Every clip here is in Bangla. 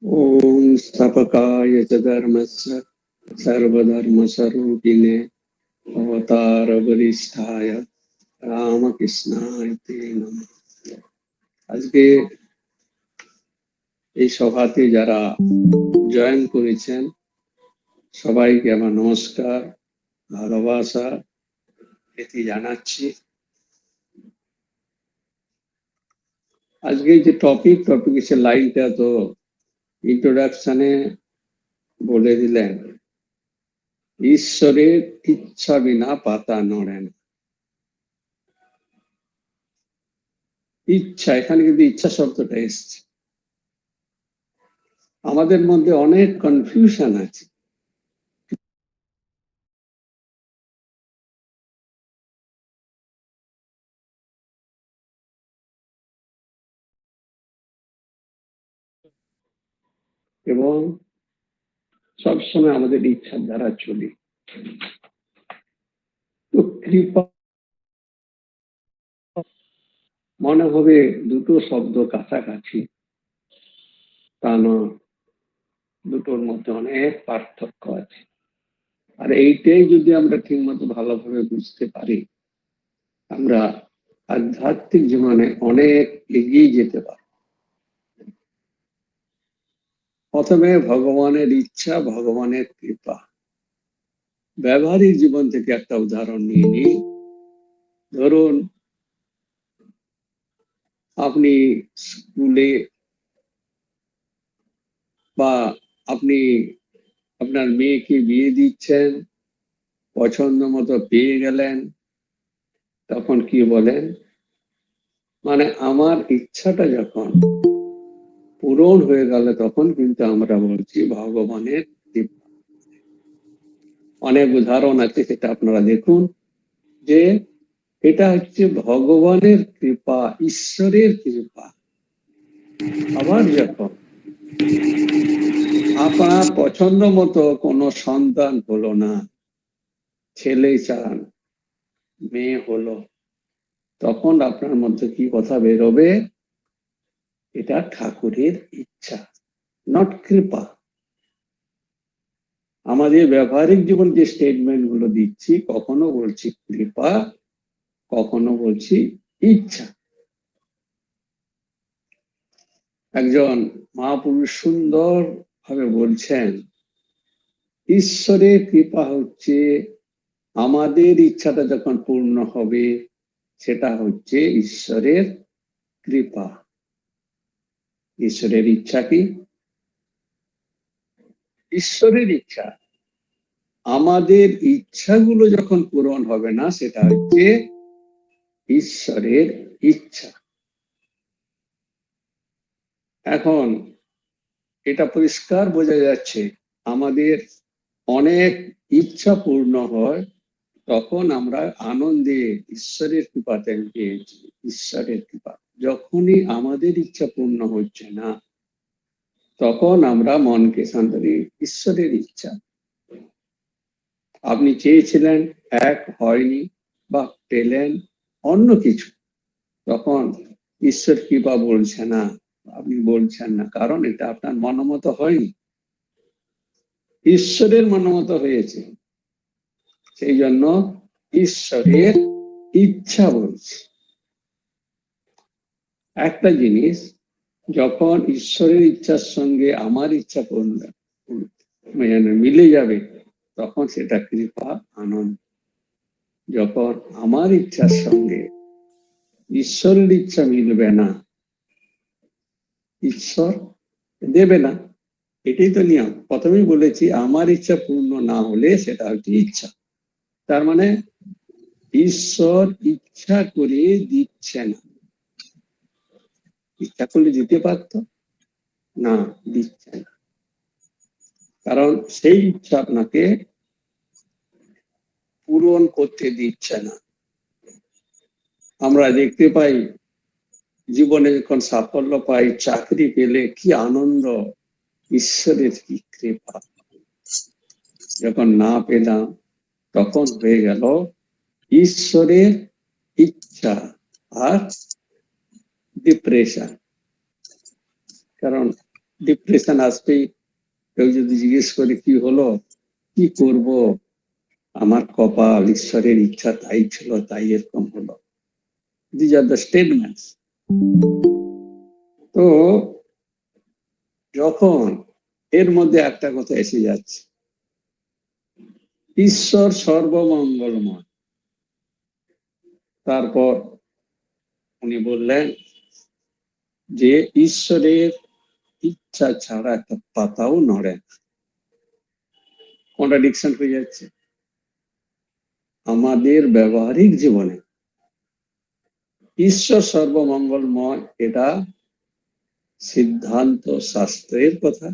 ओम स्थापकाय च धर्मस्य सर्वधर्मस्वरूपिणे अवतार वरिष्ठाय रामकृष्णाय ते नमः। আজকে এই সভাতে যারা জয়েন করেছেন সবাইকে আমার নমস্কার, ভালোবাসা এটি জানাচ্ছি। আজকে যে টপিক এসে লাইনটা তো ইন্ট্রোডাকশনে বলে দিলেন, ঈশ্বরের ইচ্ছা বিনা পাতা নড়ে না। ইচ্ছা, এখানে কিন্তু ইচ্ছা শব্দটা এসছে। আমাদের মধ্যে অনেক কনফিউশন আছে। এবং সবসময় আমাদের ইচ্ছার দ্বারা চলি। তো কৃপা মনে হবে দুটো শব্দ কাছাকাছি, তা নয়, দুটোর মধ্যে অনেক পার্থক্য আছে। আর এইটাই যদি আমরা ঠিক মতো ভালোভাবে বুঝতে পারি, আমরা আধ্যাত্মিক জীবনে অনেক এগিয়ে যেতে পারি। প্রথমে ভগবানের ইচ্ছা, ভগবানের কৃপা। ব্যবহারিক জীবন থেকে একটা উদাহরণ নিয়ে নিই। ধরুন আপনি স্কুলে বা আপনি আপনার মেয়েকে বিয়ে দিচ্ছেন, পছন্দ মতো পেয়ে গেলেন, তখন কি বলেন? মানে আমার ইচ্ছাটা যখন পূরণ হয়ে গেল তখন কিন্তু আমরা বলছি ভগবানের কৃপা। অনেক উদাহরণ আছে, সেটা আপনারা দেখুন, যে এটা হচ্ছে ভগবানের কৃপা, ঈশ্বরের কৃপা। আবার যখন আপনার পছন্দ মতো কোনো সন্তান হলো না, ছেলে চান, মেয়ে হলো, তখন আপনার মধ্যে কি কথা বেরোবে? এটা ঠাকুরের ইচ্ছা, নট কৃপা। আমাদের ব্যবহারিক জীবন যে স্টেটমেন্ট গুলো দিচ্ছি, কখনো বলছি কৃপা, কখনো বলছি ইচ্ছা। একজন মহাপুরুষ সুন্দর ভাবে বলছেন, ঈশ্বরের কৃপা হচ্ছে আমাদের ইচ্ছাটা যখন পূর্ণ হবে, সেটা হচ্ছে ঈশ্বরের কৃপা। ঈশ্বরের ইচ্ছা কি? ঈশ্বরের ইচ্ছা। আমাদের ইচ্ছাগুলো যখন পূরণ হবে না, সেটা হচ্ছে ঈশ্বরের ইচ্ছা। এখন এটা পরিষ্কার বোঝা যাচ্ছে, আমাদের অনেক ইচ্ছা পূর্ণ হয়, তখন আমরা আনন্দে ঈশ্বরের কৃপাতে পেয়েছি, ঈশ্বরের কৃপা। যখনই আমাদের ইচ্ছা পূর্ণ হচ্ছে না, তখন আমরা মনকে শান্ত দিই, ঈশ্বরের ইচ্ছা। আপনি চেয়েছিলেন, এক হয়নি, বা পেলেন অন্য কিছু, তখন ঈশ্বর কৃপা বলছে না, আপনি বলছেন না, কারণ এটা আপনার মনোমত হয়নি, ঈশ্বরের মনোমত হয়েছে। সেই জন্য ঈশ্বরের ইচ্ছা বলছে। একটা জিনিস, যখন ঈশ্বরের ইচ্ছার সঙ্গে আমার ইচ্ছা মিলে যাবে, তখন সেটা কৃপা, আনন্দ। যখন আমার ইচ্ছার সঙ্গে ঈশ্বরের ইচ্ছা মিলবে না, ঈশ্বর দেবে না। এটাই তো নিয়ম। প্রথমেই বলেছি, আমার ইচ্ছা পূর্ণ না হলে সেটা হচ্ছে ইচ্ছা। তার মানে ঈশ্বর ইচ্ছা করে দিচ্ছে না। ইচ্ছা করলে দিতে পারত না, দিচ্ছে না, কারণ সেই ইচ্ছা আপনাকে পূরণ করতে দিচ্ছে না। আমরা দেখতে পাই, জীবনে যখন সাফল্য পাই, চাকরি পেলে কি আনন্দ, ঈশ্বরের কি কৃপা। যখন না পেলাম, তখন হয়ে গেল ঈশ্বরের ইচ্ছা আর ডিপ্রেশন। কারণ ডিপ্রেশন আসবে। কেউ যদি জিজ্ঞেস করে কি হলো, কি করব, আমার কপাল, ঈশ্বরের ইচ্ছা তাই ছিল, তাই এরকম হলো। These are the statements. তো যখন এর মধ্যে একটা কথা এসে যাচ্ছে, ঈশ্বর সর্বমঙ্গলময়, তারপর উনি বললেন যে ঈশ্বরের ইচ্ছা ছাড়া একটা পাতাও নড়ে না। কন্ট্রাডিকশন হয়ে যাচ্ছে। আমাদের ব্যবহারিক জীবনে ঈশ্বর সর্বমঙ্গলময়, এটা সিদ্ধান্ত শাস্ত্রের কথা,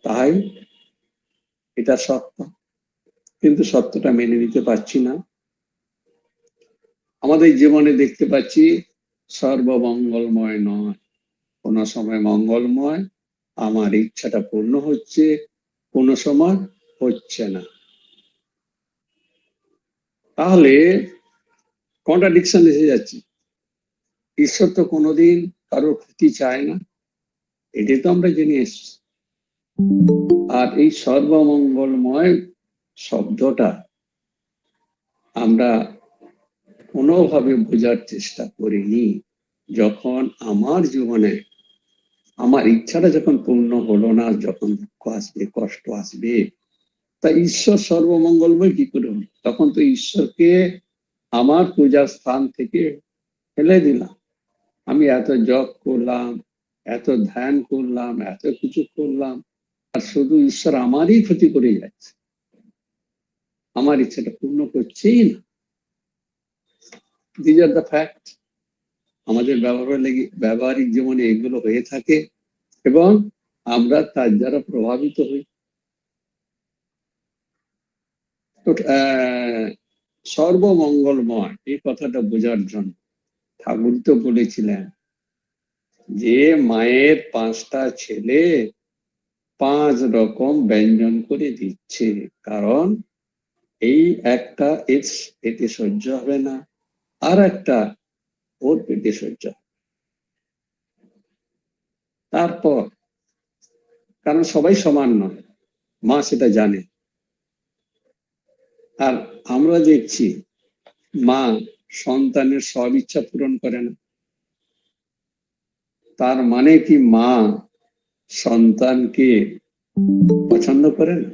তাই এটা সত্য, কিন্তু সত্যটা মেনে নিতে পারছি না। আমাদের জীবনে দেখতে পাচ্ছি সর্বমঙ্গলময় নয়, কোন সময় মঙ্গলময়, আমার ইচ্ছাটা পূর্ণ হচ্ছে, কোন সময় হচ্ছে না। তাহলে কন্ট্রাডিকশন এসে যাচ্ছে। ঈশ্বর তো কোনোদিন কারোর ক্ষতি চায় না, এটাই তো আমরা জেনে এসছি। আর এই সর্বমঙ্গলময় শব্দটা আমরা কোনোভাবে বোঝার চেষ্টা করিনি। যখন আমার জীবনে আমার ইচ্ছাটা যখন পূর্ণ হলো না, যখন দুঃখ আসবে, কষ্ট আসবে, তা ঈশ্বর সর্বমঙ্গলময় কি করে হলো? তখন তো ঈশ্বরকে আমার পূজার স্থান থেকে ফেলে দিলাম। আমি এত জপ করলাম, এত ধ্যান করলাম, এত কিছু করলাম, আর শুধু ঈশ্বর আমারই ক্ষতি করে যাচ্ছে, আমার ইচ্ছাটা পূর্ণ করছেই না। These are the fact. আমাদের ব্যবহারিক জীবনে এগুলো হয়ে থাকে এবং আমরা তার দ্বারা প্রভাবিত হই। তো সর্বমঙ্গলময় এই কথাটা বোঝার জন্য ঠাকুর তো বলেছিলেন যে মায়ের 5টা ছেলে 5 রকম ব্যঞ্জন করে দিচ্ছে, কারণ এই একটা এতে সহ্য হবে না, আর একটা ওর পেটে সহ্য। তারপর কারণ সবাই সমান নয়, মা সেটা জানে। আর আমরা দেখছি মা সন্তানের সব ইচ্ছা পূরণ করে না। তার মানে কি মা সন্তানকে পছন্দ করে না,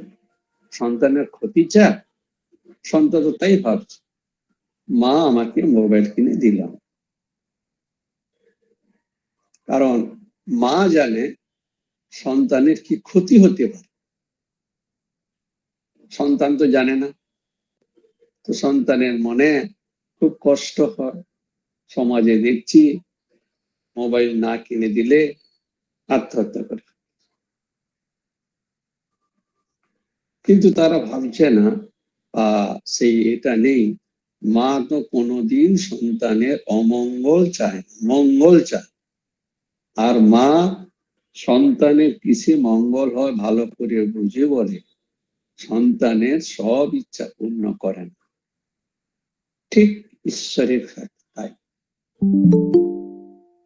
সন্তানের ক্ষতি চায়? সন্তান তো তাই ভাবছে, মা আমাকে মোবাইল কিনে দিলাম, কারণ মা জানে সন্তানের কি ক্ষতি হতে পারে। সন্তান তো জানে না, তো সন্তানের মনে খুব কষ্ট হয়। সমাজে দেখছি মোবাইল না কিনে দিলে আত্মহত্যা করে। কিন্তু তারা ভাবছে না, সেই এটা নেই, মা তো কোনোদিন সন্তানের অমঙ্গল চায়, মঙ্গল চায়। আর মা সন্তানের কিসে মঙ্গল হয় ভালো করে বুঝে বলে, সন্তানের সব ইচ্ছা পূর্ণ করেন। ঠিক ঈশ্বরের তাই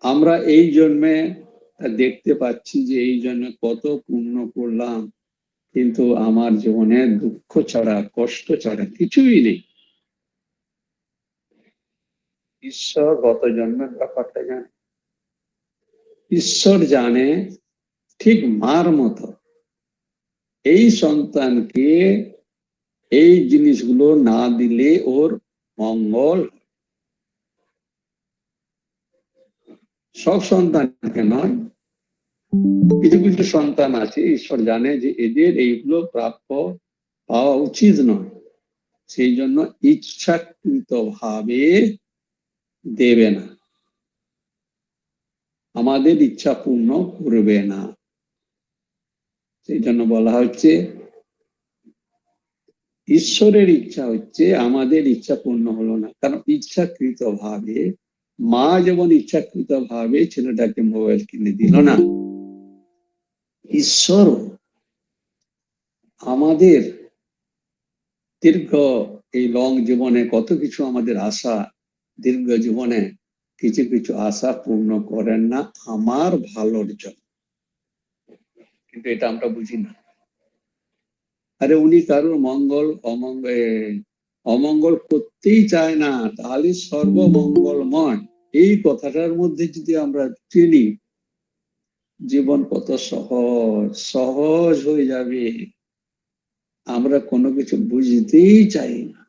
আমরা এই জন্মে দেখতে পাচ্ছি যে এই জন্য কত পুণ্য করলাম, কিন্তু আমার জীবনে দুঃখ ছাড়া, কষ্ট ছাড়া কিছুই নেই। ঈশ্বর গত জন্মের ব্যাপারটা জানে। ঈশ্বর জানে ঠিক মার মতো এই সন্তানকে এই জিনিসগুলো না দিলে ওর মঙ্গল। সব সন্তানকে নয়, কিছু কিছু সন্তান আছে ঈশ্বর জানে যে এদের এইগুলো প্রাপ্য পাওয়া উচিত নয়, সেই জন্য ইচ্ছাকৃত ভাবে দেবে না, আমাদের ইচ্ছা পূর্ণ করবে না। সেই জন্য বলা হচ্ছে ঈশ্বরের ইচ্ছা হচ্ছে আমাদের ইচ্ছা পূর্ণ হলো না, কারণ ইচ্ছাকৃত ভাবে মা যেমন ইচ্ছাকৃত ভাবে ছেলেটাকে মোবাইল কিনে দিল না, ঈশ্বর আমাদের দীর্ঘ এই লং জীবনে কত কিছু আমাদের আশা, দীর্ঘ জীবনে কিছু কিছু আশা পূর্ণ করেন না আমার ভালোর জন্য। কিন্তু এটা আমরা বুঝি না। আরে উনি কারোর মঙ্গল অমঙ্গল করতেই চায় না, তাহলে সর্বমঙ্গলময় এই কথাটার মধ্যে যদি আমরা চিনি, জীবন কত সহজ সহজ হয়ে যাবে। আমরা কোনো কিছু বুঝতেই চাই না,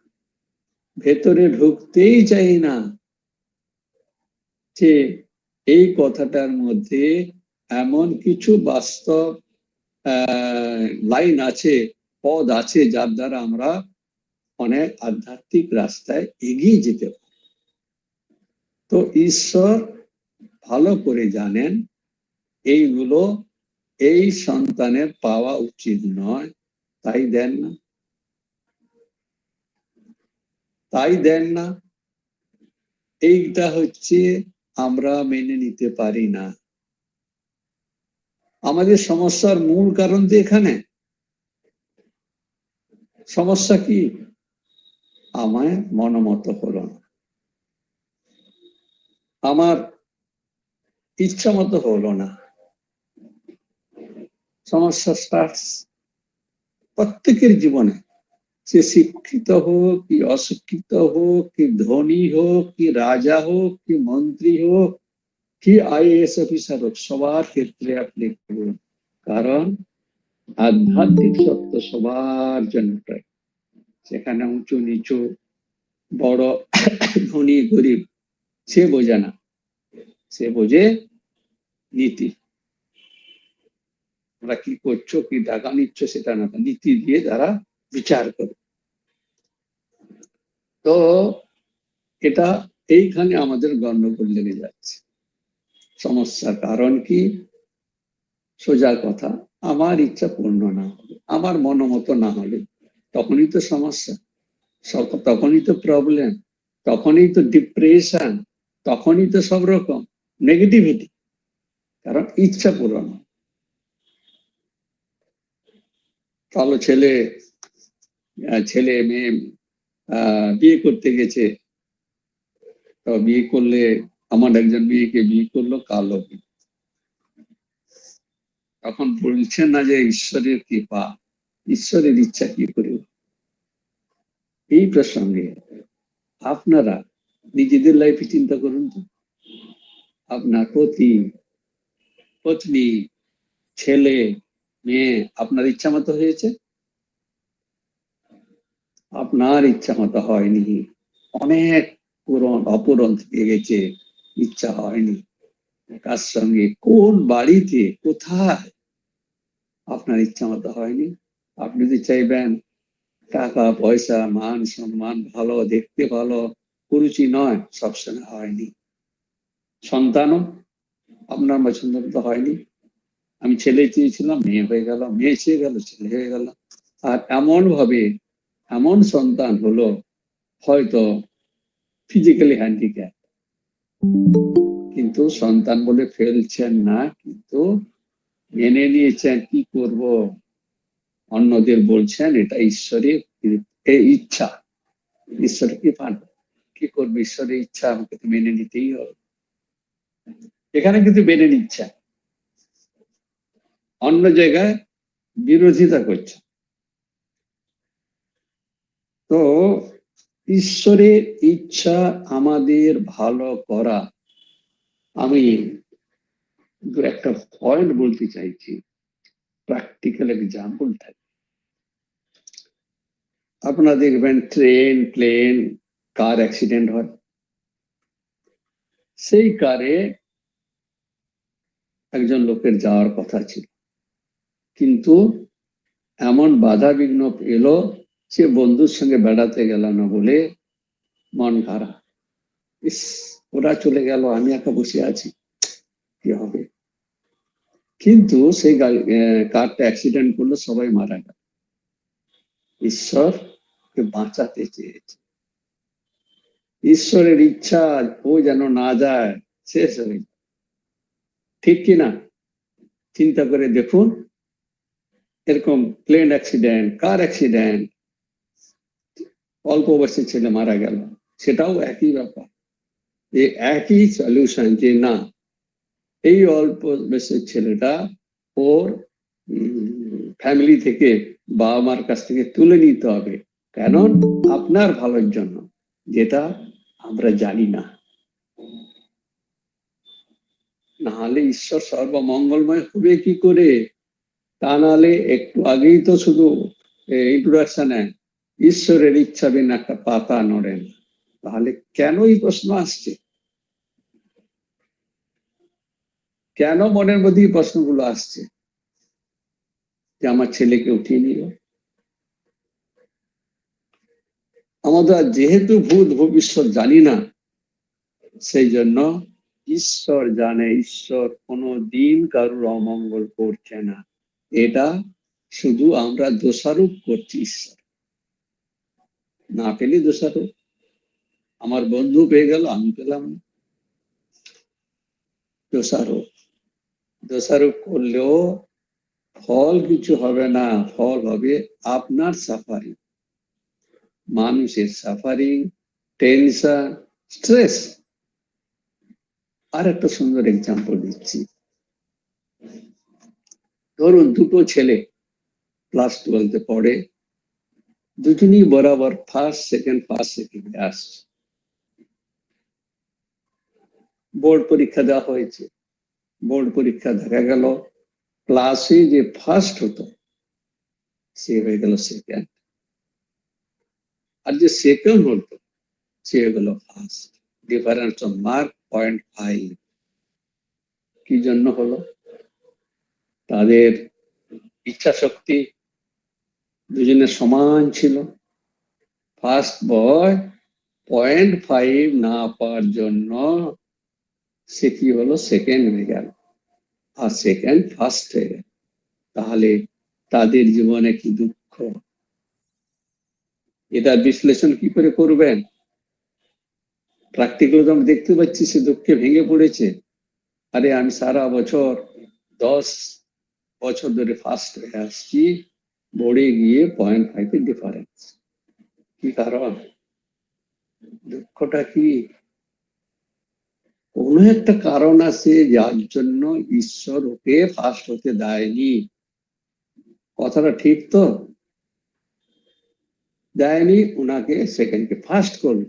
ভেতরে ঢুকতেই চাই না, যে এই কথাটার মধ্যে এমন কিছু বাস্তব লাইন আছে, পদ আছে, যার দ্বারা আমরা অনেক আধ্যাত্মিক রাস্তায় এগিয়ে যেতে পারি। তো ঈশ্বর ভালো করে জানেন এইগুলো এই সন্তানের পাওয়া উচিত নয়, তাই দেন না, তাই দেন না। এইটা হচ্ছে আমরা মেনে নিতে পারি না। আমাদের সমস্যার মূল কারণ তো এখানে। সমস্যা কি? আমায় মনোমত হলো না, আমার ইচ্ছা মতো হলো না। সমস্যা স্টার্টস প্রত্যেকের জীবনে, সে শিক্ষিত হোক কি অশিক্ষিত হোক, কি ধনী হোক কি রাজা হোক কি মন্ত্রী হোক কি আইএএস অফিসার হোক, সবার ক্ষেত্রে আপনি করুন। কারণ আধ্যাত্মিক সত্য সবার জন্য প্রায়, সেখানে উঁচু নিচু, বড় ধনী গরিব সে বোঝে না, সে বোঝে নীতি। তোমরা কি করছো, কি টাকা নিচ্ছ সেটা না, নীতি দিয়ে তারা বিচার করে। তো এটা এইখানে আমাদের গন্ডগোল লেগে যাচ্ছে। সমস্যার কারণ কি? সোজা কথা, আমার ইচ্ছা পূর্ণ না হলে, আমার মনোমত না হলে তখনই তো সমস্যা, তখনই তো প্রবলেম, তখনই তো ডিপ্রেশন, তখনই তো সব রকম নেগেটিভিটি, কারণ ইচ্ছা পূরণ। কালো ছেলে ছেলে মেয়ে বিয়ে করতে গেছে, তো বিয়ে করলে, আমার একজন মেয়েকে বিয়ে করলো কালো, তখন বলছেন না যে ঈশ্বরের কৃপা, ঈশ্বরের ইচ্ছা কি করে। এই প্রসঙ্গে আপনারা নিজেদের লাইফে চিন্তা করুন তো, আপনার পতি পত্নী ছেলে মেয়ে আপনার ইচ্ছা মতো হয়েছে? আপনার ইচ্ছা মতো হয়নি, অনেক অপূরণ থেকে গেছে, ইচ্ছা হয়নি। কার সঙ্গে, কোন বাড়িতে, কোথায় আপনার ইচ্ছা মতো হয়নি? আপনি যদি চাইবেন টাকা পয়সা মান সম্মান ভালো, দেখতে ভালো, কুরুচি নয়, সবসময় হয়নি। সন্তানও আপনার পছন্দ মতো হয়নি। আমি ছেলে চেয়েছিলাম, মেয়ে হয়ে গেল, মেয়ে চেয়ে গেল, ছেলে হয়ে গেল। আর এমন ভাবে এমন সন্তান হলো, হয়তো ফিজিক্যালি হ্যান্ডিক্যাপ, কিন্তু সন্তান বলে ফেলছেন না, কিন্তু মেনে নিয়েছেন। কি করব, অন্যদের বলছেন এটা ঈশ্বরের ইচ্ছা, ঈশ্বরের কৃপা। কি করবে, ঈশ্বরের ইচ্ছা, আমাকে তো মেনে নিতেই হবে। এখানে কিন্তু মেনে নিচ্ছে, অন্য জায়গায় বিরোধিতা করছে। তো ঈশ্বরের ইচ্ছা আমাদের ভালো করা। আমি দু একটা পয়েন্ট বলতে চাইছি, প্র্যাকটিক্যাল এক্সাম্পল থাকে। আপনারা দেখবেন ট্রেন প্লেন কার অ্যাক্সিডেন্ট হয়, সেই কারে একজন লোকের যাওয়ার কথা ছিল, কিন্তু এমন বাধা বিঘ্ন এলো, সে বন্ধুর সঙ্গে বেড়াতে গেল না বলে মন খারাপ। ইস, ওরা চলে গেল, আমি একা বসে আছি, কি হবে। কিন্তু সেই কারটা অ্যাক্সিডেন্ট করলো, সবাই মারা গেল। ঈশ্বরকে বাঁচাতে চেয়েছে, ঈশ্বরের ইচ্ছা ও যেন না যায়, শেষ হয়ে যায়। ঠিক কিনা? চিন্তা করে দেখুন, এরকম প্লেন অ্যাক্সিডেন্ট, কার অ্যাক্সিডেন্ট, অল্প বয়সের ছেলে মারা গেল, সেটাও একই ব্যাপার। এই একই সলিউশন, যে না, এই অল্প বয়সের ছেলেটা ওর ফ্যামিলি থেকে, বাবা মার কাছ থেকে তুলে নিতে হবে, কেন? আপনার ভালোর জন্য, যেটা আমরা জানি না। নাহলে ঈশ্বর সর্বমঙ্গলময় হবে কি করে? তা নাহলে একটু আগেই তো শুধু ইন্ট্রোডাকশনে ঈশ্বরের ইচ্ছা বিনা একটা পাতা নড়েন। তাহলে কেন এই প্রশ্ন আসছে? কেন মনের মধ্যে এই প্রশ্নগুলো আসছে যে আমার ছেলেকে উঠিয়ে নিল? আমাদের যেহেতু ভূত ভবিষ্যৎ জানি না, সেই জন্য ঈশ্বর জানে, ঈশ্বর কোনো দিন কারুর অমঙ্গল করছে না। এটা শুধু আমরা দোষারোপ করছি ঈশ্বর। না পেলে দোষারোপ। আমার বন্ধু পেয়ে গেল, আমি পেলাম না, দোষারোপ। দোষারোপ করলেও ফল কিছু হবে না, ফল হবে আপনার সাফারিং, মানুষের সাফারিং, টেনশন, স্ট্রেস। আর একটা সুন্দর এক্সাম্পল দিচ্ছি। ধরুন দুটো ছেলে ক্লাস 12 পড়ে, দুজনই বরাবর ফার্স্ট সেকেন্ডে আসছে। বোর্ড পরীক্ষা দেওয়া হয়েছে। বোর্ড পরীক্ষা দেখা গেল ক্লাসে যে ফার্স্ট হতো সে হয়ে গেল সেকেন্ড, আর যে সেকেন্ড হতো সে হয়ে গেল ফার্স্ট। Difference of mark 0.5। কি জন্য হলো? তাদের ইচ্ছা শক্তি দুজনের সমান ছিল। ফার্স্ট বয় 0.5 না পাওয়ার জন্য সে কি হলো, সেকেন্ড হয়ে গেল, আর সেকেন্ড ফার্স্ট হয়ে গেল। তাহলে তাদের জীবনে কি দুঃখ! এটা বিশ্লেষণ কি করে করবেন? প্র্যাকটিক্যাল তো আমরা দেখতে পাচ্ছি সে দুঃখে ভেঙে পড়েছে। আরে আমি সারা বছর 10 বছর ধরে ফার্স্ট হয়ে আসছি, বোর্ডে গিয়ে 0.5 ডিফারেন্স। কি কারণ? দুঃখটা কি? কোনো একটা কারণ আছে যার জন্য ঈশ্বর ওকে ফার্স্ট হতে দেয়নি। কথাটা ঠিক তো? দেয়নি, ওনাকে সেকেন্ডকে ফার্স্ট করলো।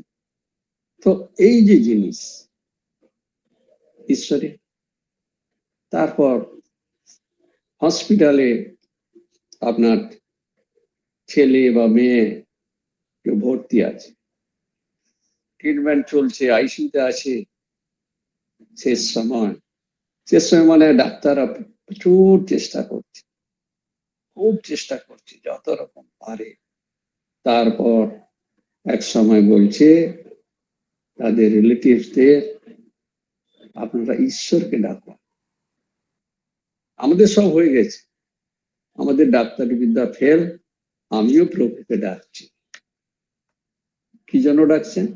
তো এই যে জিনিস ঈশ্বরে। তারপর হসপিটালে আপনার ছেলে বা মেয়ে কেউ ভর্তি আছে, ট্রিটমেন্ট চলছে, আইসিইউতে আছে, শেষ সময়। শেষ সময় মানে ডাক্তাররা প্রচুর চেষ্টা করছে, খুব চেষ্টা করছে যত রকম পারে। তারপর এক সময় বলছে তাদের রিলেটিভসদের, আপনারা ঈশ্বরকে ডাকুন। আমাদের সব হয়ে গেছে, আমাদের ডাক্তারি বিদ্যা ফেল, আমিও প্রভুকে ডাকছি। কি জন্য ডাকছেন?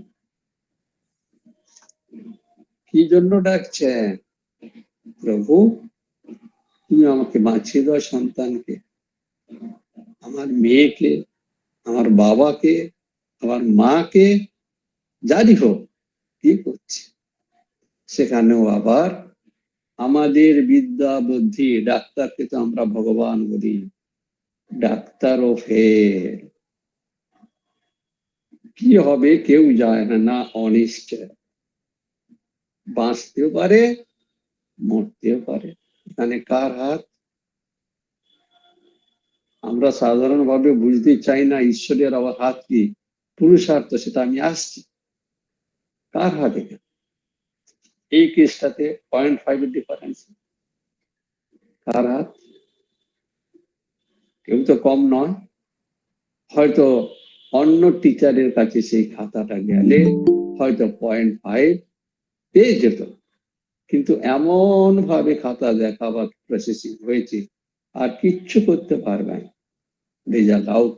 কি জন্য ডাকছেন? প্রভু তুমি আমাকে বাঁচিয়ে দাও, সন্তানকে, আমার মেয়েকে, আমার বাবাকে, আমার মাকে, যারই হোক। কি করছে? সেখানেও আবার আমাদের বিদ্যা বুদ্ধি, ডাক্তারকে তো আমরা ভগবান বলি, ডাক্তারও ফেল। কি হবে কেউ যায় না, না অনিষ্ট, বাঁচতেও পারে মরতেও পারে। এখানে কার হাত? আমরা সাধারণভাবে বুঝতে চাই না ঈশ্বরের আবার হাত কি, পুরুষার্থ, সেটা আমি আসছি। কার হাত এখানে? এই কেসটাতে 0.5 ডিফারেন্স, কার হাত? কেউ তো কম নয়। হয়তো অন্য টিচারের কাছে সেই খাতাটা গেলে হয়তো 0.5 পেয়ে যেত, কিন্তু এমন ভাবে খাতা দেখা বা প্রসেসিং হয়েছে আর কিচ্ছু করতে পারবে না, রেজাল্ট আউট।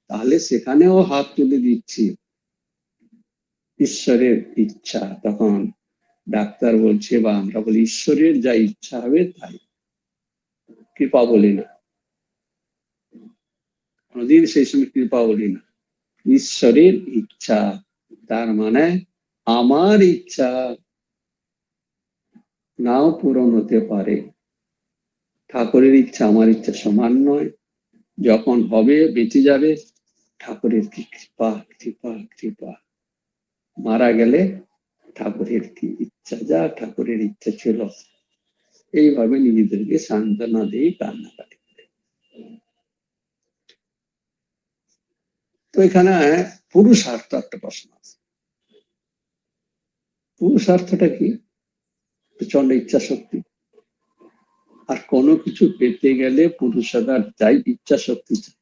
তাহলে সেখানেও হাত তুলে দিচ্ছি, ঈশ্বরের ইচ্ছা। তখন ডাক্তার বলছে বা আমরা বলি ঈশ্বরের যা ইচ্ছা হবে তাই। কৃপা বলি না, কোনদিন সেই সময় কৃপা বলি না, ঈশ্বরের ইচ্ছা। তার মানে আমার ইচ্ছা নাও পূরণ হতে পারে, ঠাকুরের ইচ্ছা আমার ইচ্ছা সমান নয়, যখন হবে বেঁচে যাবে, ঠাকুরের কি কৃপা কৃপা কৃপা, মারা গেলে ঠাকুরের কি ইচ্ছা, যা ঠাকুরের ইচ্ছা ছিল, এইভাবে নিজেদেরকে সান্ত্বনা দিয়ে কান্নাকাটি। তো এখানে পুরুষার্থ একটা প্রশ্ন আছে। পুরুষার্থটা কি? প্রচন্ড ইচ্ছা শক্তি। আর কোনো কিছু পেতে গেলে পুরুষার্থ চাই, ইচ্ছা শক্তি চাই,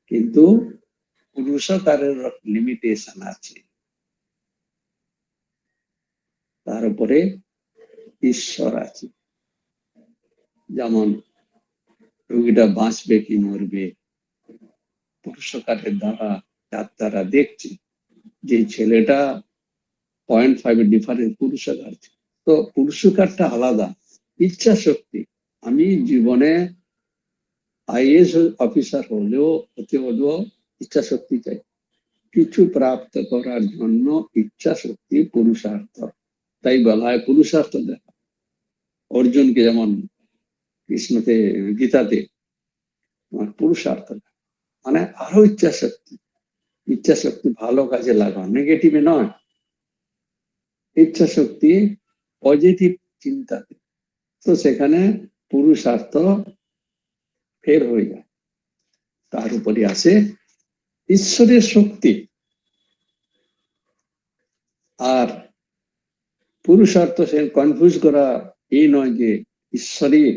কিন্তু পুরুষার্থের লিমিটেশন আছে। তার উপরে ঈশ্বর আছে। যেমন রোগীটা বাঁচবে কি মরবে, পুরুষার্থের দ্বারা ডাক্তাররা দেখছে যে ছেলেটা 0.5 ডিফারেন্স পুরুষার্থ আছে। তো পুরুষার্থটা আলাদা, ইচ্ছা শক্তি। আমি জীবনে আইএস অফিসার হতে হলেও ইচ্ছা শক্তি চাই। কিছু প্রাপ্ত করার জন্য ইচ্ছা শক্তি পুরুষার্থ। তাই বলা হয় পুরুষার্থ দেখা। অর্জুনকে যেমন কৃষ্ণকে গীতাতে পুরুষার্থ, মানে আরো ইচ্ছা শক্তি। ইচ্ছা শক্তি ভালো কাজে লাগানো, নেগেটিভে নয়। ইচ্ছা শক্তি পজিটিভ চিন্তাতে। তো সেখানে পুরুষার্থ ফের হয়ে যায়। তার উপরে আসে ঈশ্বরের শক্তি। আর পুরুষার্থ সে কনফিউজ করা এই নয় যে ঈশ্বরের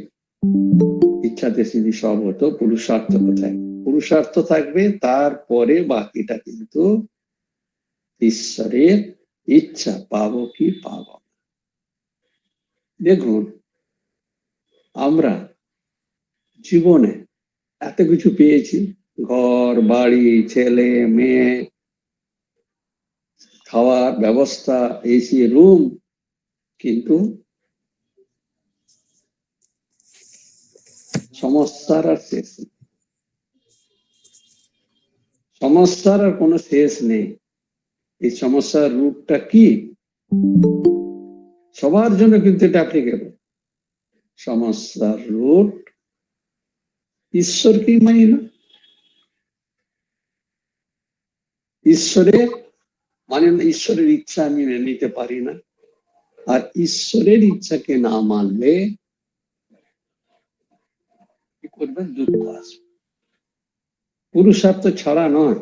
ইচ্ছাতে তিনি সব হতো, পুরুষার্থ কোথায়? পুরুষার্থ থাকবে, তারপরে বাকিটা কিন্তু ঈশ্বরের ইচ্ছা, পাবো কি পাবো। দেখুন, আমরা জীবনে এত কিছু পেয়েছি, ঘর বাড়ি, ছেলে মেয়ে, খাওয়ার ব্যবস্থা, এসি রুম, কিন্তু সমস্যার আর শেষ নেই। সমস্যার আর কোনো শেষ নেই। এই সমস্যার রূপটা কি? সবার জন্য কিন্তু এটা অ্যাপ্লিকেবল। সমস্যার রূপ ঈশ্বরকেই মানি না। ঈশ্বরের মানে ঈশ্বরের ইচ্ছা আমি মেনে নিতে পারি না। আর ঈশ্বরের ইচ্ছাকে না মানলে কি করবেন? দুঃখ আসবে। পুরুষার্থ ছাড়া নয়,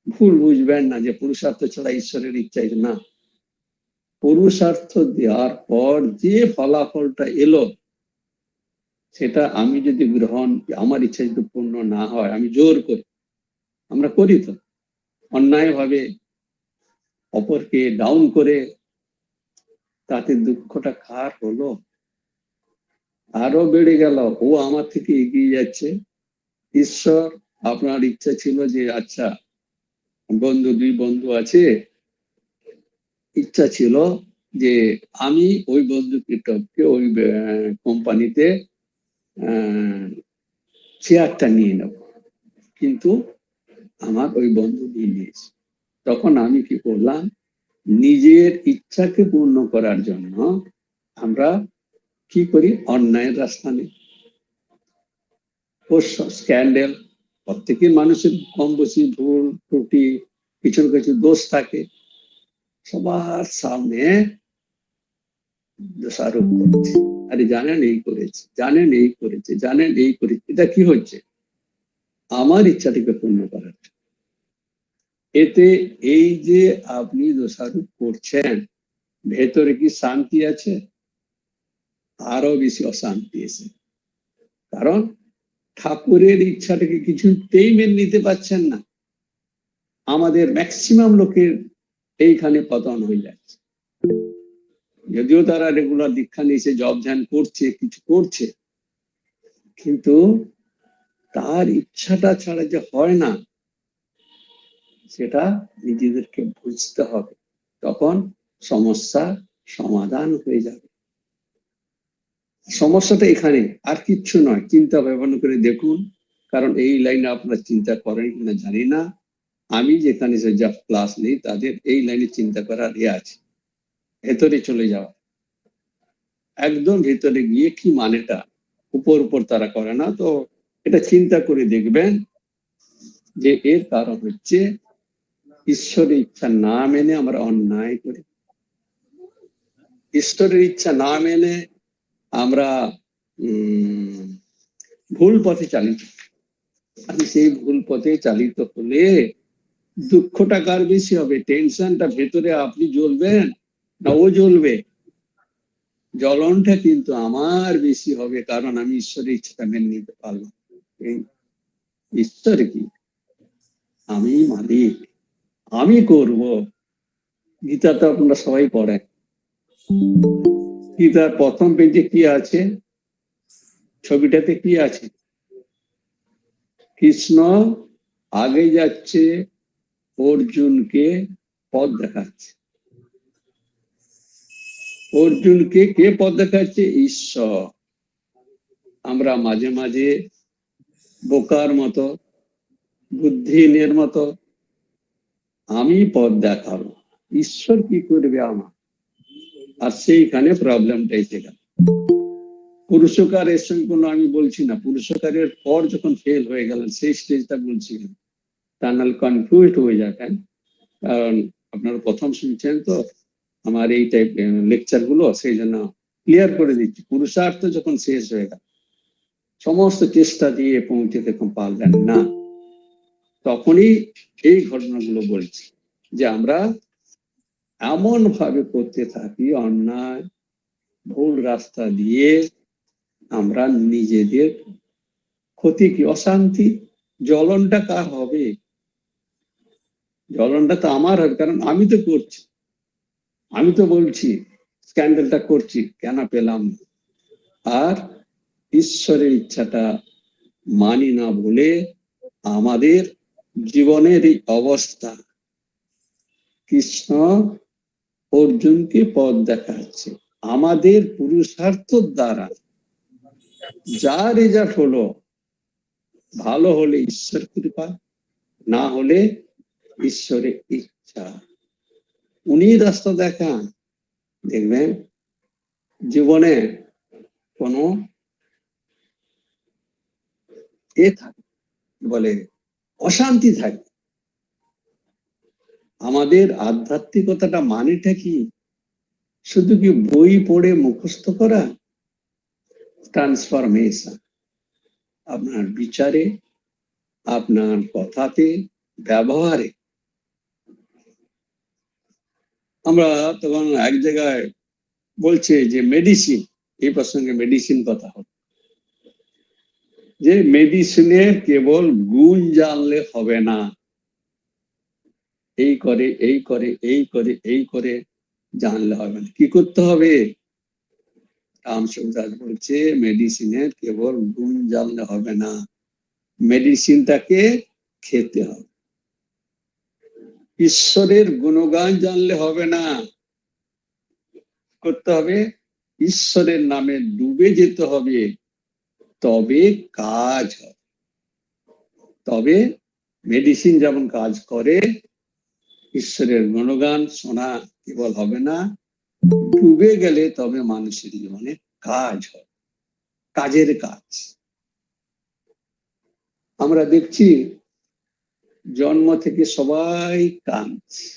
ভুল বুঝবেন না যে পুরুষার্থ ছাড়া ঈশ্বরের ইচ্ছা না। পুরুষার্থ দেওয়ার পর যে ফলাফলটা এলো, সেটা আমি যদি গ্রহণ, আমার ইচ্ছা যদি পূর্ণ না হয়, আমি জোর করি, আমরা করি তো অন্যায় ভাবে অপরকে ডাউন করে, তাতে দুঃখটা কার হলো? আরো বেড়ে গেল, ও আমার থেকে এগিয়ে যাচ্ছে। ঈশ্বর আপনার ইচ্ছা ছিল যে আচ্ছা দুই বন্ধু আছে, ইচ্ছা ছিল যে আমি ওই বন্ধুকে টপকে ওই কোম্পানিতে চেয়ারটা নিয়ে নেব, কিন্তু আমার ওই বন্ধু নিয়ে নিয়েছে। তখন আমি কি করলাম? নিজের ইচ্ছাকে পূর্ণ করার জন্য আমরা কি করি? অন্যায়ের রাস্তা নেই। স্ক্যান্ডেল, প্রত্যেকের মানুষের কম বেশি ভুল ত্রুটি, কিছু কিছু দোষ থাকে, সবার সামনে দোষারোপ করছে। আরে জানেন এই করেছে, জানেন এই করেছে, জানেন এই করেছে। এটা কি হচ্ছে? আমার ইচ্ছাটিকে পূর্ণ করার। এতে এই যে আপনি দোষারোপ করছেন, ভেতরে কি শান্তি আছে? আরো বেশি অশান্তি এসে। কারণ ঠাকুরের ইচ্ছাটাকে কিছুতেই মেনে নিতে পারছেন না। আমাদের ম্যাক্সিমাম লোকের এইখানে পতন হয়ে যাচ্ছে। যদিও তারা রেগুলার দীক্ষা নিয়েছে, জব ধ্যান করছে, কিছু করছে, কিন্তু তার ইচ্ছাটা ছাড়া যে হয় না, সেটা নিজেদেরকে বুঝতে হবে। তখন সমস্যা সমাধান হয়ে যাবে। সমস্যাটা এখানে, আর কিচ্ছু নয়। চিন্তা ভাবনা করে দেখুন, কারণ এই লাইনে আপনারা চিন্তা করেন কিনা জানি না। আমি যেখানে যা ক্লাস নেই, তাদের এই লাইনে চিন্তা করার আছে, ভেতরে চলে যাওয়া, একদম ভেতরে গিয়ে কি মানেটা, উপর উপর তারা করে না। তো এটা চিন্তা করে দেখবেন যে এর কারণ হচ্ছে ঈশ্বরের ইচ্ছা না মেনে আমরা অন্যায় করি, ঈশ্বরের ইচ্ছা না মেনে আমরা ভুল পথে চালিত। আমি সেই ভুল পথে চালিত হলে দুঃখটা কার বেশি হবে? টেনশনটা ভেতরে আপনি জ্বলবেন না ও জ্বলবে? জ্বলনটা কিন্তু আমার বেশি হবে, কারণ আমি ঈশ্বরের ইচ্ছাটা মেনে নিতে পারলাম। ঈশ্বর কি? আমি মালিক, আমি করব। গীতা তো আপনারা সবাই পড়েন। গীতার প্রথম পেজে কি আছে? ছবিটাতে কি আছে? কৃষ্ণ আগে যাচ্ছে, অর্জুনকে পথ দেখাচ্ছে। অর্জুনকে কে পথ দেখাচ্ছে? ঈশ্বর। আমরা মাঝে মাঝে বোকার মতো, বুদ্ধিহীনের মতো আমি পথ দেখাবো, ঈশ্বর কি করবে আমার? আর সেইখানে প্রবলেমটা এসে গেল। পুরুষকার এর সঙ্গে কোনো আমি বলছি না, পুরুষকারের পর যখন ফেল হয়ে গেলেন সেই স্টেজটা বলছি, তা নাহলে কনফিউজড হয়ে যাবেন। কারণ আপনারা প্রথম শুনছেন তো আমার এই টাইপ লেকচার গুলো, সেই জন্য ক্লিয়ার করে দিচ্ছি। পুরুষার্থ যখন শেষ হয়ে গেল, সমস্ত চেষ্টা দিয়ে পৌঁছতে পারলেন না, তখনই এই ঘটনাগুলো বলছি যে আমরা এমন ভাবে করতে থাকি অন্যায়, ভুল রাস্তা দিয়ে আমরা নিজেদের ক্ষতি কি, অশান্তি। জ্বলনটা কার হবে? জ্বলনটা তো আমার হবে, কারণ আমি তো করছি, আমি তো বলছি, স্ক্যান্ডেলটা করছি, কেন পেলাম না? আর ঈশ্বরের ইচ্ছাটা মানি না বলে আমাদের জীবনের এই অবস্থা। কৃষ্ণ অর্জুনকে পথ দেখাচ্ছে, আমাদের পুরুষার্থ দ্বারা যা রেজাল্ট হলো, ভালো হলে ঈশ্বর কৃপা, না হলে ঈশ্বরের ইচ্ছা। উনি রাস্তা দেখান, দেখবেন জীবনে কোনো এ থাকে, বলে অশান্তি থাকে। আমাদের আধ্যাত্মিকতাটা মানেটা কি? শুধু কি বই পড়ে মুখস্থ করা? ট্রান্সফরমেশন আপনার বিচারে, আপনার কথাতে, ব্যবহারে। আমরা তখন এক জায়গায় বলছে যে মেডিসিন, এই প্রসঙ্গে মেডিসিন কথা হবে, যে মেডিসিনের কেবল গুণ জানলে হবে না, এই করে এই করে এই করে এই করে জানলে হবে না। কি করতে হবে? রামসুদাস বলছে মেডিসিনের কেবল গুণ জানলে হবে না, মেডিসিনটাকে খেতে হবে। ঈশ্বরের গুণগান জানলে হবে না, করতে হবে ঈশ্বরের নামে ডুবে যেতে হবে, তবে কাজ হবে। তবে মেডিসিন যেমন কাজ করে, ঈশ্বরের গুণগান শোনা কেবল হবে না, ডুবে গেলে তবে মানুষের জীবনে কাজ হয়, কাজের কাজ। আমরা দেখছি জন্ম থেকে সবাই কাঁদছে,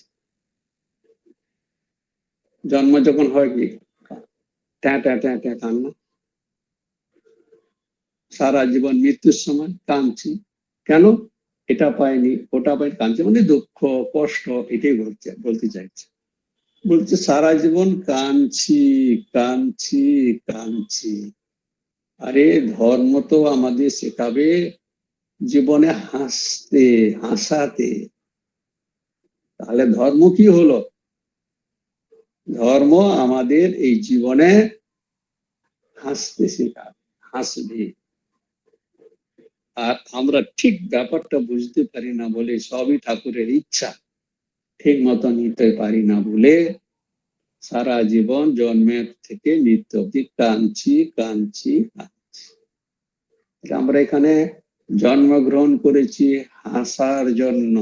জন্ম যখন হয় কি ট্যাঁ ট্যাঁ ট্যাঁ ট্যাঁ কান্না, সারা জীবন মৃত্যুর সময় কাঁদছি, কেন? এটা পাইনি, ওটা পাইনি, কাঁদছে মানে দুঃখ কষ্ট, এটাই বলতে চাইছে। বলছে সারা জীবন কাঁদছি কাঁদছি কাঁদছি। আরে ধর্ম তো আমাদের শেখাবে জীবনে হাসতে, হাসাতে। তাহলে ধর্ম কি হলো? ধর্ম আমাদের এই জীবনে হাসতে শেখাবে, হাসবে। আর আমরা ঠিক ব্যাপারটা বুঝতে পারি না বলে, সবই ঠাকুরের ইচ্ছা, ঠিক মতো নিতে পারি না বলে সারা জীবন জন্মের থেকে মৃত্যু অব্দি কাঁদছি কাঁদছি কাঁদছি। আমরা এখানে জন্মগ্রহণ করেছি হাসার জন্য,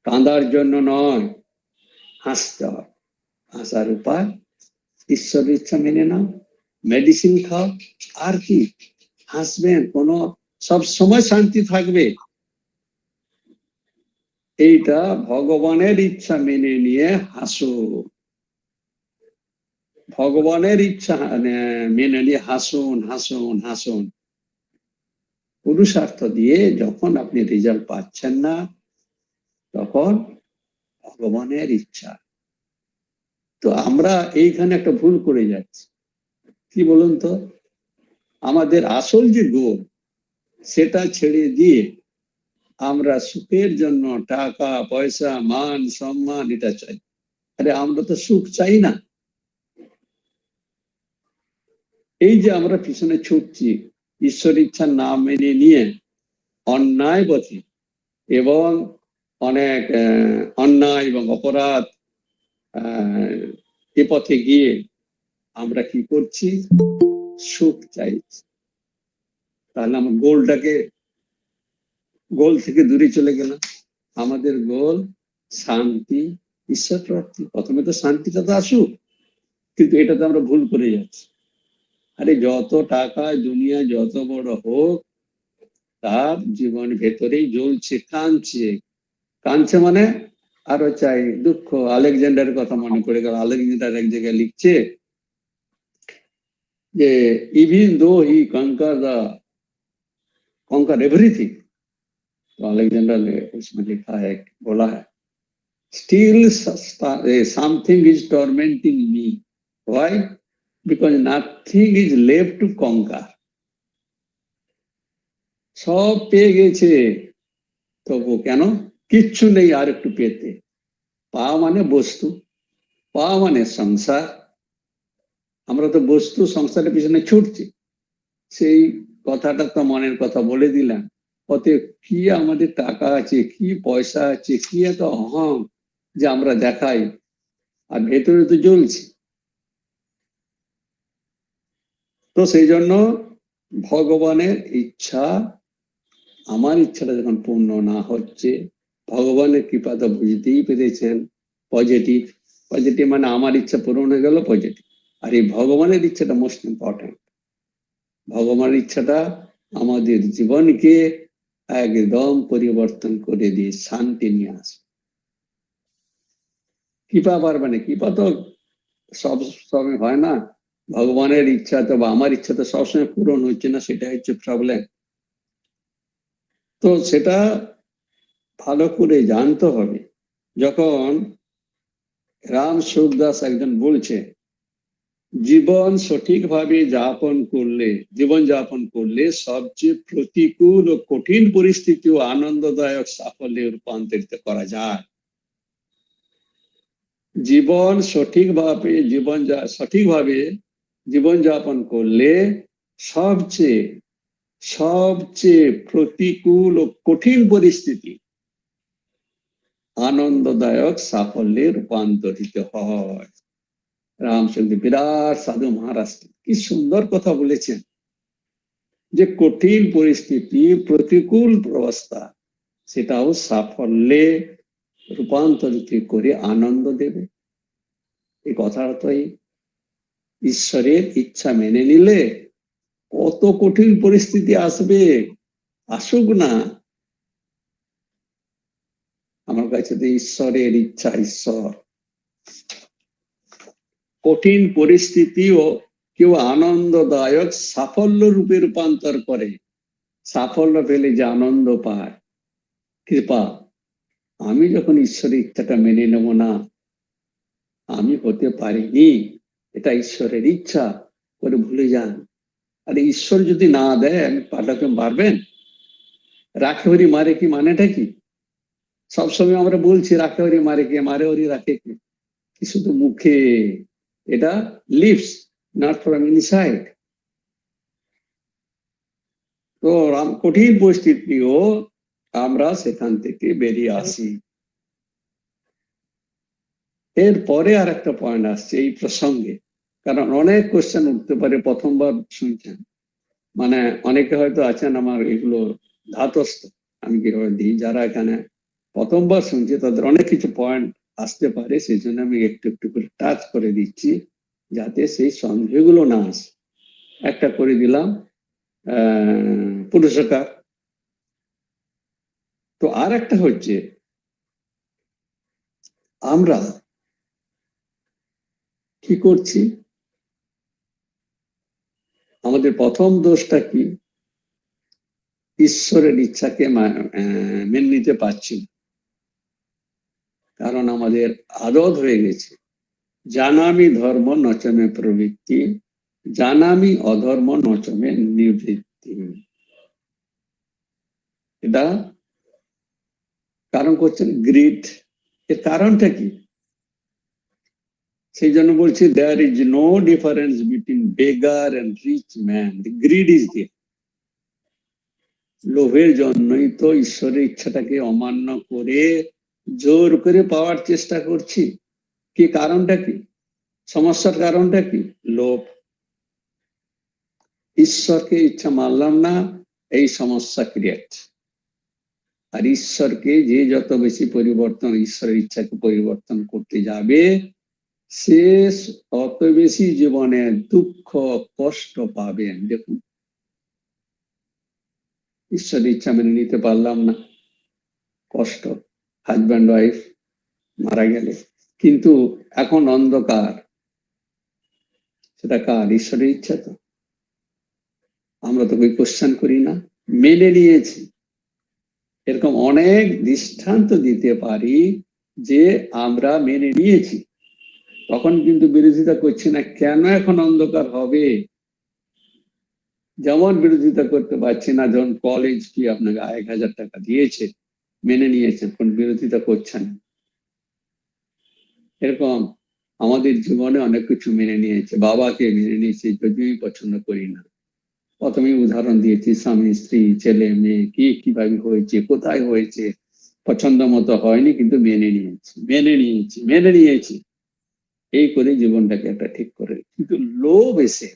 কাঁদার জন্য নয়। হাসতে হয়, হাসার উপায় ঈশ্বরের ইচ্ছা মেনে নাও, মেডিসিন খাও, আর কি, হাসবেন, কোনো সব সময় শান্তি থাকবে। এইটা ভগবানের ইচ্ছা মেনে নিয়ে হাসো, ভগবানের ইচ্ছা মেনে নিয়ে হাসুন হাসুন হাসুন। পুরুষার্থ দিয়ে যখন আপনি রেজাল্ট পাচ্ছেন না, তখন ভগবানের ইচ্ছা। তো আমরা এইখানে একটা ভুল করে যাচ্ছি, কি বলুন তো, আমাদের আসল যে গোল সেটা ছেড়ে দিয়ে আমরা সুখের জন্য টাকা পয়সা মান সম্মান এটা চাই। আরে আমরা তো সুখ চাই না। এই যে আমরা পিছনে ছুটছি ঈশ্বর ইচ্ছা না মেনে নিয়ে অন্যায় পথে, এবং অনেক অন্যায় এবং অপরাধ এ পথে গিয়ে আমরা কি করছি, সুখ চাইছি। তাহলে আমার গোল থেকে দূরে চলে গেলাম। আমাদের গোল শান্তি, ঈশ্বর প্রাপ্তি। প্রথমে তো শান্তিটা তো আসুক, কিন্তু এটা তো আমরা ভুল করে যাচ্ছি। আরে যত টাকা দুনিয়া যত বড় হোক, তার জীবন ভেতরেই জ্বলছে, কাঁদছে। কাঁদছে মানে আরো চাই, দুঃখ। আলেকজান্ডারের কথা মনে পড়ে গেল। আলেকজান্ডার এক জায়গায় লিখছে যে ইভিন দো হি conquer everything, तो अलेक्जेंडर ने उसमें लिखा है, बोला है, still something is tormenting me. Why? Because nothing is left to conquer. সব পেয়ে গেছে, তবু কেন কিচ্ছু নেই আর একটু পেতে। পাওয়া মানে বস্তু, পাওয়া মানে সংসার। আমরা তো বস্তু সংসারের পিছনে ছুটছি। সেই কথাটা তো মনের কথা বলে দিলাম। অতএব কি আমাদের টাকা আছে, কি পয়সা আছে, কি এত অহং যে আমরা দেখাই, আর ভেতরে তো জ্বলছি। তো সেই জন্য ভগবানের ইচ্ছা, আমার ইচ্ছাটা যখন পূর্ণ না হচ্ছে, ভগবানের কৃপা তো বুঝতেই পেরেছেন, পজিটিভ। পজিটিভ মানে আমার ইচ্ছা পূরণ হয়ে গেল, পজিটিভ। আর এই ভগবানের ইচ্ছাটা মোস্ট ইম্পর্টেন্ট। ভগবানের ইচ্ছাটা আমাদের জীবনকে একদম পরিবর্তন করে দিয়ে শান্তি নিয়ে আসে। কৃপা পারবে না, কৃপা তো সব সময় হয় না। ভগবানের ইচ্ছা তো বা আমার ইচ্ছা তো সবসময় পূরণ হচ্ছে না, সেটা হচ্ছে প্রবলেম। তো সেটা ভালো করে জানতে হবে। যখন রাম সুখদাস একজন বলছে, জীবন সঠিকভাবে জীবন যাপন করলে সবচেয়ে প্রতিকূল ও কঠিন পরিস্থিতি ও আনন্দদায়ক সাফল্যে রূপান্তরিত করা যায়। সঠিকভাবে জীবন যাপন করলে সবচেয়ে সবচেয়ে প্রতিকূল ও কঠিন পরিস্থিতি আনন্দদায়ক সাফল্যে রূপান্তরিত হয়। রামচন্দ্র বিরাট সাধু মহারাজ কি সুন্দর কথা বলেছেন, যে কঠিন পরিস্থিতি প্রতিকূল অবস্থা সেটাও সাফল্যে রূপান্তরিত করে আনন্দ দেবে। এই কথাটা তো ঈশ্বরের ইচ্ছা মেনে নিলে কত কঠিন পরিস্থিতি আসবে, আসুক না, আমার কাছে তো ঈশ্বরের ইচ্ছা। ঈশ্বর কঠিন পরিস্থিতিও কেউ আনন্দদায়ক সাফল্য রূপে রূপান্তর করে। সাফল্য পেলে যে আনন্দ পায়, কৃপা। আমি যখন ঈশ্বরের ইচ্ছাটা মেনে নেব না, আমি হতে পারিনি, এটা ঈশ্বরের ইচ্ছা করে ভুলে যান। আর ঈশ্বর যদি না দেয়, আমি পাঠাতে পারবেন? রাখে হরি মারে কি মানেটা কি? সবসময় আমরা বলছি রাখে হরি মারে কে, মারে হরি রাখে কে, কি শুধু মুখে? এটা লিভস, নট ফ্রম ইনসাইড। তো কঠিন পরিস্থিতিও আমরা সেখান থেকে বেরিয়ে আসি। এরপরে আর একটা পয়েন্ট আসছে এই প্রসঙ্গে, কারণ অনেক কোশ্চেন উঠতে পারে প্রথমবার শুনছেন। মানে অনেকে হয়তো আছেন আমার এগুলো ধাতস্থ, আমি কিভাবে দিই, যারা এখানে প্রথমবার শুনছে তাদের অনেক কিছু পয়েন্ট আসতে পারে, সেই জন্য আমি একটু একটু করে টাচ করে দিচ্ছি, যাতে সেই সন্দেহগুলো না আসে। একটা করে দিলাম পুরস্কার। তো আর একটা হচ্ছে আমরা কি করছি, আমাদের প্রথম দোষটা কি, ঈশ্বরের ইচ্ছাকে মেনে নিতে পারছি না। কারণ আমাদের আদত হয়ে গেছে জানামি ধর্ম নচমে প্রবৃত্তি, জানামি অধর্ম নচমে নিবৃত্তি। এটা কারণ করছেন গ্রিড। এর কারণটা কি? সেই জন্য বলছি there is no difference between beggar and rich man, greed is there. লোভের জন্যই তো ঈশ্বরের ইচ্ছাটাকে অমান্য করে জোর করে পাওয়ার চেষ্টা করছি। কি কারণটা কি? সমস্যার কারণটা কি? লোভ। ঈশ্বরকে ইচ্ছা মানলাম না, এই সমস্যা ক্রিয়েট। আর ঈশ্বরকে যে যত বেশি পরিবর্তন, ঈশ্বরের ইচ্ছাকে পরিবর্তন করতে যাবে, সে তত বেশি জীবনে দুঃখ কষ্ট পাবেন। দেখুন, ঈশ্বরের ইচ্ছা মেনে নিতে পারলাম না, কষ্ট, হাজব্যান্ড ওয়াইফ মারা গেলে, কিন্তু এখন অন্ধকার, সেটা কার? ঈশ্বরের ইচ্ছা তো। আমরা তো કોઈ কোশ্চেন করি না, মেনে নিয়েছি। এরকম অনেক দৃষ্টান্ত দিতে পারি যে আমরা মেনে নিয়েছি, তখন কিন্তু বিরোধিতা করছি না। কেন এখন অন্ধকার হবে? যেমন বিরোধিতা করতে পারছি না যখন কলেজ কি আপনাকে 1000 টাকা দিয়েছে, মেনে নিয়েছেন, কোন বিরোধিতা করছেন। এরকম আমাদের জীবনে অনেক কিছু মেনে নিয়েছে। বাবাকে মেনে নিয়েছি যদিও পছন্দ করি না। প্রথমেই উদাহরণ দিয়েছি, স্বামী স্ত্রী ছেলে মেয়ে কি কিভাবে হয়েছে, কোথায় হয়েছে, পছন্দ মতো হয়নি, কিন্তু মেনে নিয়েছি, মেনে নিয়েছি, মেনে নিয়েছি, এই করে জীবনটাকে একটা ঠিক করে। কিন্তু লোভ এসে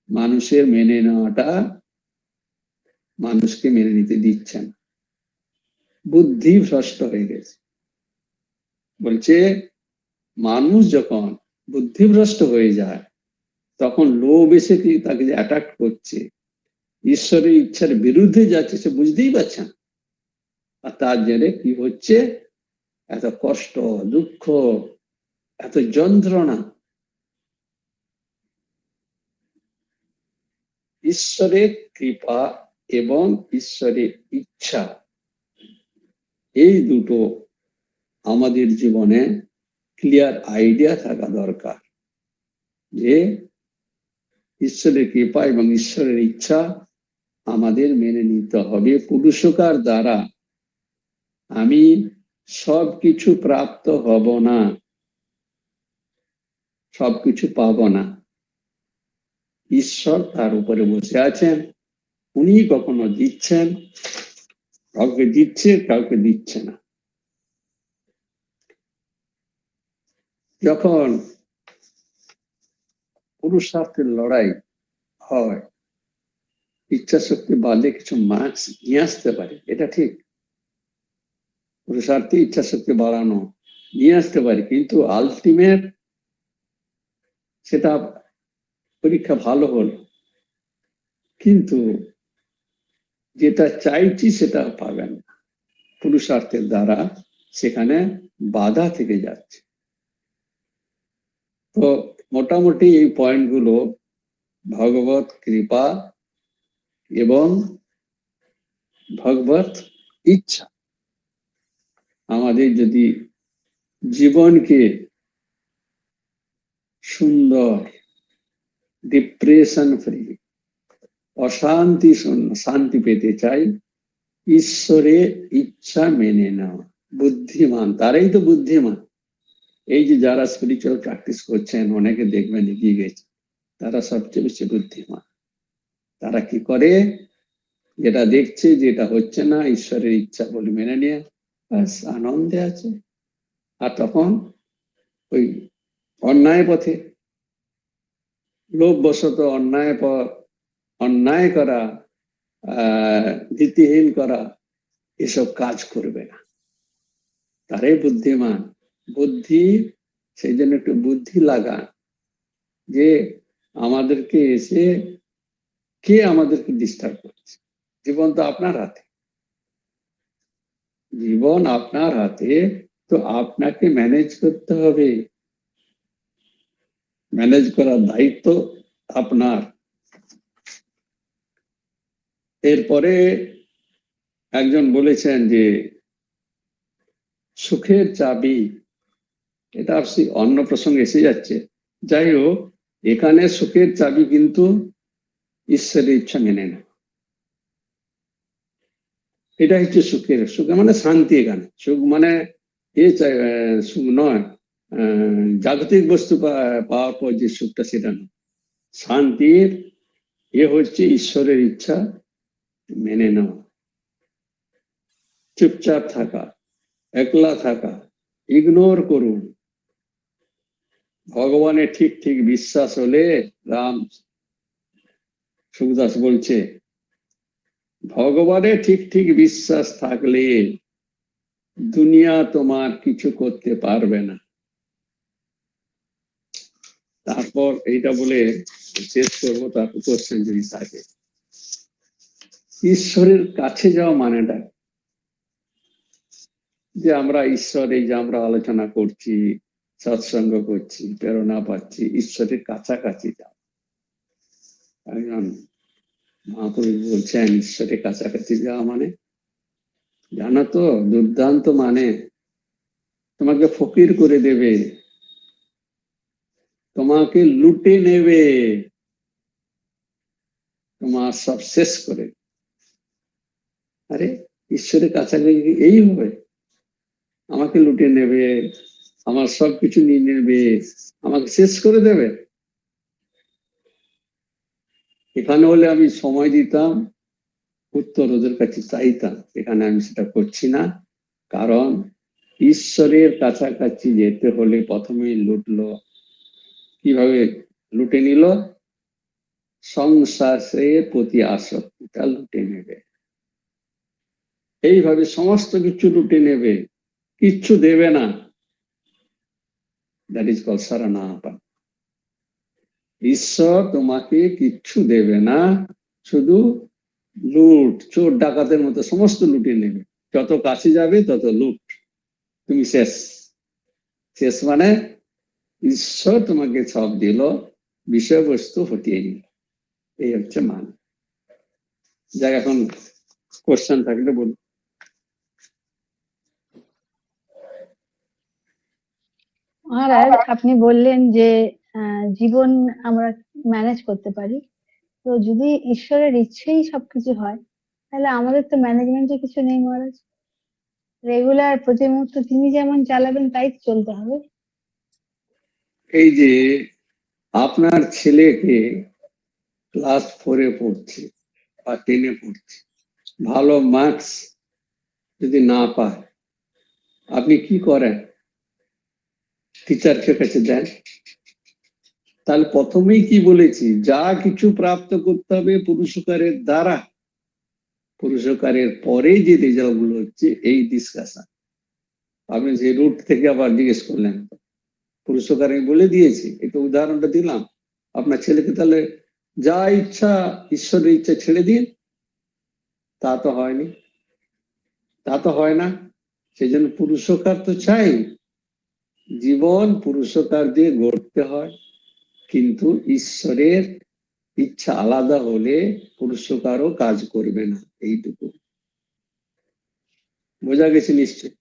মানুষের মেনে নেওয়াটা মানুষকে মেনে নিতে দিচ্ছে না। বুদ্ধি ভ্রষ্ট হয়ে গেছে। বলছে মানুষ যখন বুদ্ধিভ্রষ্ট হয়ে যায়, তখন লোভ এসে কি তাকে যে অ্যাটাক করছে, ঈশ্বরের ইচ্ছার বিরুদ্ধে যাচ্ছে, সে বুঝতেই পারছে না। আর তার জেরে কি হচ্ছে? এত কষ্ট, দুঃখ, এত যন্ত্রণা। ঈশ্বরের কৃপা এবং ঈশ্বরের ইচ্ছা, এই দুটো আমাদের জীবনে ক্লিয়ার আইডিয়া থাকা দরকার যে ঈশ্বরের কৃপা এবং ঈশ্বরের ইচ্ছা আমাদের মেনে নিতে হবে। পুরুষকার দ্বারা আমি সবকিছু প্রাপ্ত হব না, সবকিছু পাবো না। ঈশ্বর তার উপরে বসে আছেন, উনি কখনো দিচ্ছেন, কাউকে দিচ্ছে, কাউকে দিচ্ছে না। যখন পুরুষার্থের লড়াই হয়, ইচ্ছা শক্তি বাদে কিছু মার্কস নিয়ে আসতে পারে, এটা ঠিক। পুরুষার্থে ইচ্ছা শক্তি বাড়ানো নিয়ে আসতে পারে, কিন্তু আলটিমেট সেটা পরীক্ষা ভালো হলো, কিন্তু যেটা চাইছি সেটা পাবেন না। পুরুষার্থের দ্বারা সেখানে বাধা থেকে যাচ্ছে। তো মোটামুটি এই পয়েন্টগুলো ভগবত কৃপা এবং ভগবত ইচ্ছা আমাদের যদি জীবনকে সুন্দর, ডিপ্রেশন ফ্রি, অশান্তি শূন্য শান্তি পেতে চাই, ঈশ্বরের ইচ্ছা মেনে নেওয়া। বুদ্ধিমান তারাই তো বুদ্ধিমান। এই যে যারা স্পিরিচুয়াল প্র্যাকটিস করছেন, অনেকে দেখবেন এগিয়ে গেছে, তারা সবচেয়ে বেশি বুদ্ধিমান। তারা কি করে? যেটা দেখছে, যেটা হচ্ছে না, ঈশ্বরের ইচ্ছা বলে মেনে নিয়ে ব্যাস আনন্দে আছে। আর তখন ওই অন্যায় পথে, লোভবশত অন্যায় করা, নীতিহীন করা, এসব কাজ করবে না। তারাই বুদ্ধিমান। বুদ্ধি, সেই জন্য একটু বুদ্ধি লাগান যে আমাদেরকে এসে কে আমাদেরকে ডিস্টার্ব করছে? জীবন তো আপনার হাতে, জীবন আপনার হাতে, তো আপনাকে ম্যানেজ করতে হবে, ম্যানেজ করার দায়িত্ব আপনার। এরপরে একজন বলেছেন যে সুখের চাবি, এটা আসলে অন্য প্রসঙ্গে এসে যাচ্ছে। যাই হোক, এখানে সুখের চাবি কিন্তু ঈশ্বরের ইচ্ছা মেনে না। এটা হচ্ছে সুখের, সুখ মানে শান্তি। এখানে সুখ মানে সুখ নয়, জাগতিক বস্তু পাওয়ার পর যে সুখটা, সেটা নয়। শান্তির হচ্ছে ঈশ্বরের ইচ্ছা মেনে নেওয়া, চুপচাপ থাকা, একলা থাকা, ইগনোর করুন। ভগবানের ঠিক ঠিক বিশ্বাস হলে, রাম সুখদাস বলছে, ভগবানের ঠিক ঠিক বিশ্বাস থাকলে দুনিয়া তোমার কিছু করতে পারবে না। তারপর এইটা বলে শেষ করবো, তারপর কোশ্চেন যদি থাকে। ঈশ্বরের কাছে যাওয়া মানেটা, যে আমরা ঈশ্বর, এই যে আমরা আলোচনা করছি, সৎসঙ্গ করছি, প্রেরণা পাচ্ছি, ঈশ্বরের কাছাকাছি যাওয়া। একজন মহাপুরুষ বলছেন ঈশ্বরের কাছাকাছি যাওয়া মানে, জানো তো, দুর্দান্ত মানে তোমাকে ফকির করে দেবে, তোমাকে লুটে নেবে, তোমার সব শেষ করে। আরে ঈশ্বরের কাছাকাছি এই হবে? আমাকে লুটে নেবে, আমার সবকিছু নিয়ে নেবে, আমাকে শেষ করে দেবে? এখানে হলে আমি সময় দিতাম, উত্তর ওদের কাছে চাইতাম। এখানে আমি সেটা করছি না, কারণ ঈশ্বরের কাছাকাছি যেতে হলে প্রথমেই লুটলো। কিভাবে লুটে নিল? সংসারের প্রতি আসক্তিটা লুটে নেবে। এইভাবে সমস্ত কিছু লুটে নেবে, কিচ্ছু দেবে না। দ্যাট ইজ কল শরণাপন্ন। ঈশ্বর তোমাকে কিচ্ছু দেবে না, শুধু লুট, চোর ডাকাতের মতো সমস্ত লুটে নেবে। যত কাছে যাবে তত লুট, তুমি শেষ। শেষ মানে ঈশ্বর তোমাকে সব দিল, বিষয়বস্তু হটিয়ে নিল। এই হচ্ছে মান। যাই, এখন কোশ্চেন থাকলে বলুন। মহারাজ, আপনি বললেন যে জীবন আমরা ম্যানেজ করতে পারি। তো যদি ঈশ্বরের ইচ্ছেই সবকিছু হয়, তাহলে আমাদের তো ম্যানেজমেন্টে কিছু নেই মহারাজ। রেগুলার প্রতি মুহূর্তে তিনি যেমন চালাবেন তাই তো চলতে হবে। এই যে আপনার ছেলেকে ক্লাস 4-এ পড়ছে বা 10-এ পড়ছে, ভালো মার্কস যদি না পায়, আপনি কি করেন? টিচারকে কাছে দেন। তাহলে প্রথমেই কি বলেছি, যা কিছু প্রাপ্ত করতে হবে পুরস্কারের দ্বারা, পুরস্কারের পরে যে রেজাল্ট গুলো হচ্ছে এই ডিসকাশন। আপনি যে রুট থেকে আবার জিজ্ঞেস করলেন, পুরস্কার আমি বলে দিয়েছি, একটু উদাহরণটা দিলাম। আপনার ছেলেকে তাহলে যা ইচ্ছা, ঈশ্বরের ইচ্ছা ছেড়ে দিন, তা তো হয়নি, তা তো হয় না। সেই জন্য পুরস্কার তো চাই। জীবন পুরস্কার দিয়ে গড়তে হয়, কিন্তু ঈশ্বরের ইচ্ছা আলাদা হলে পুরস্কারও কাজ করবে না। এইটুকু বোঝা গেছে নিশ্চয়?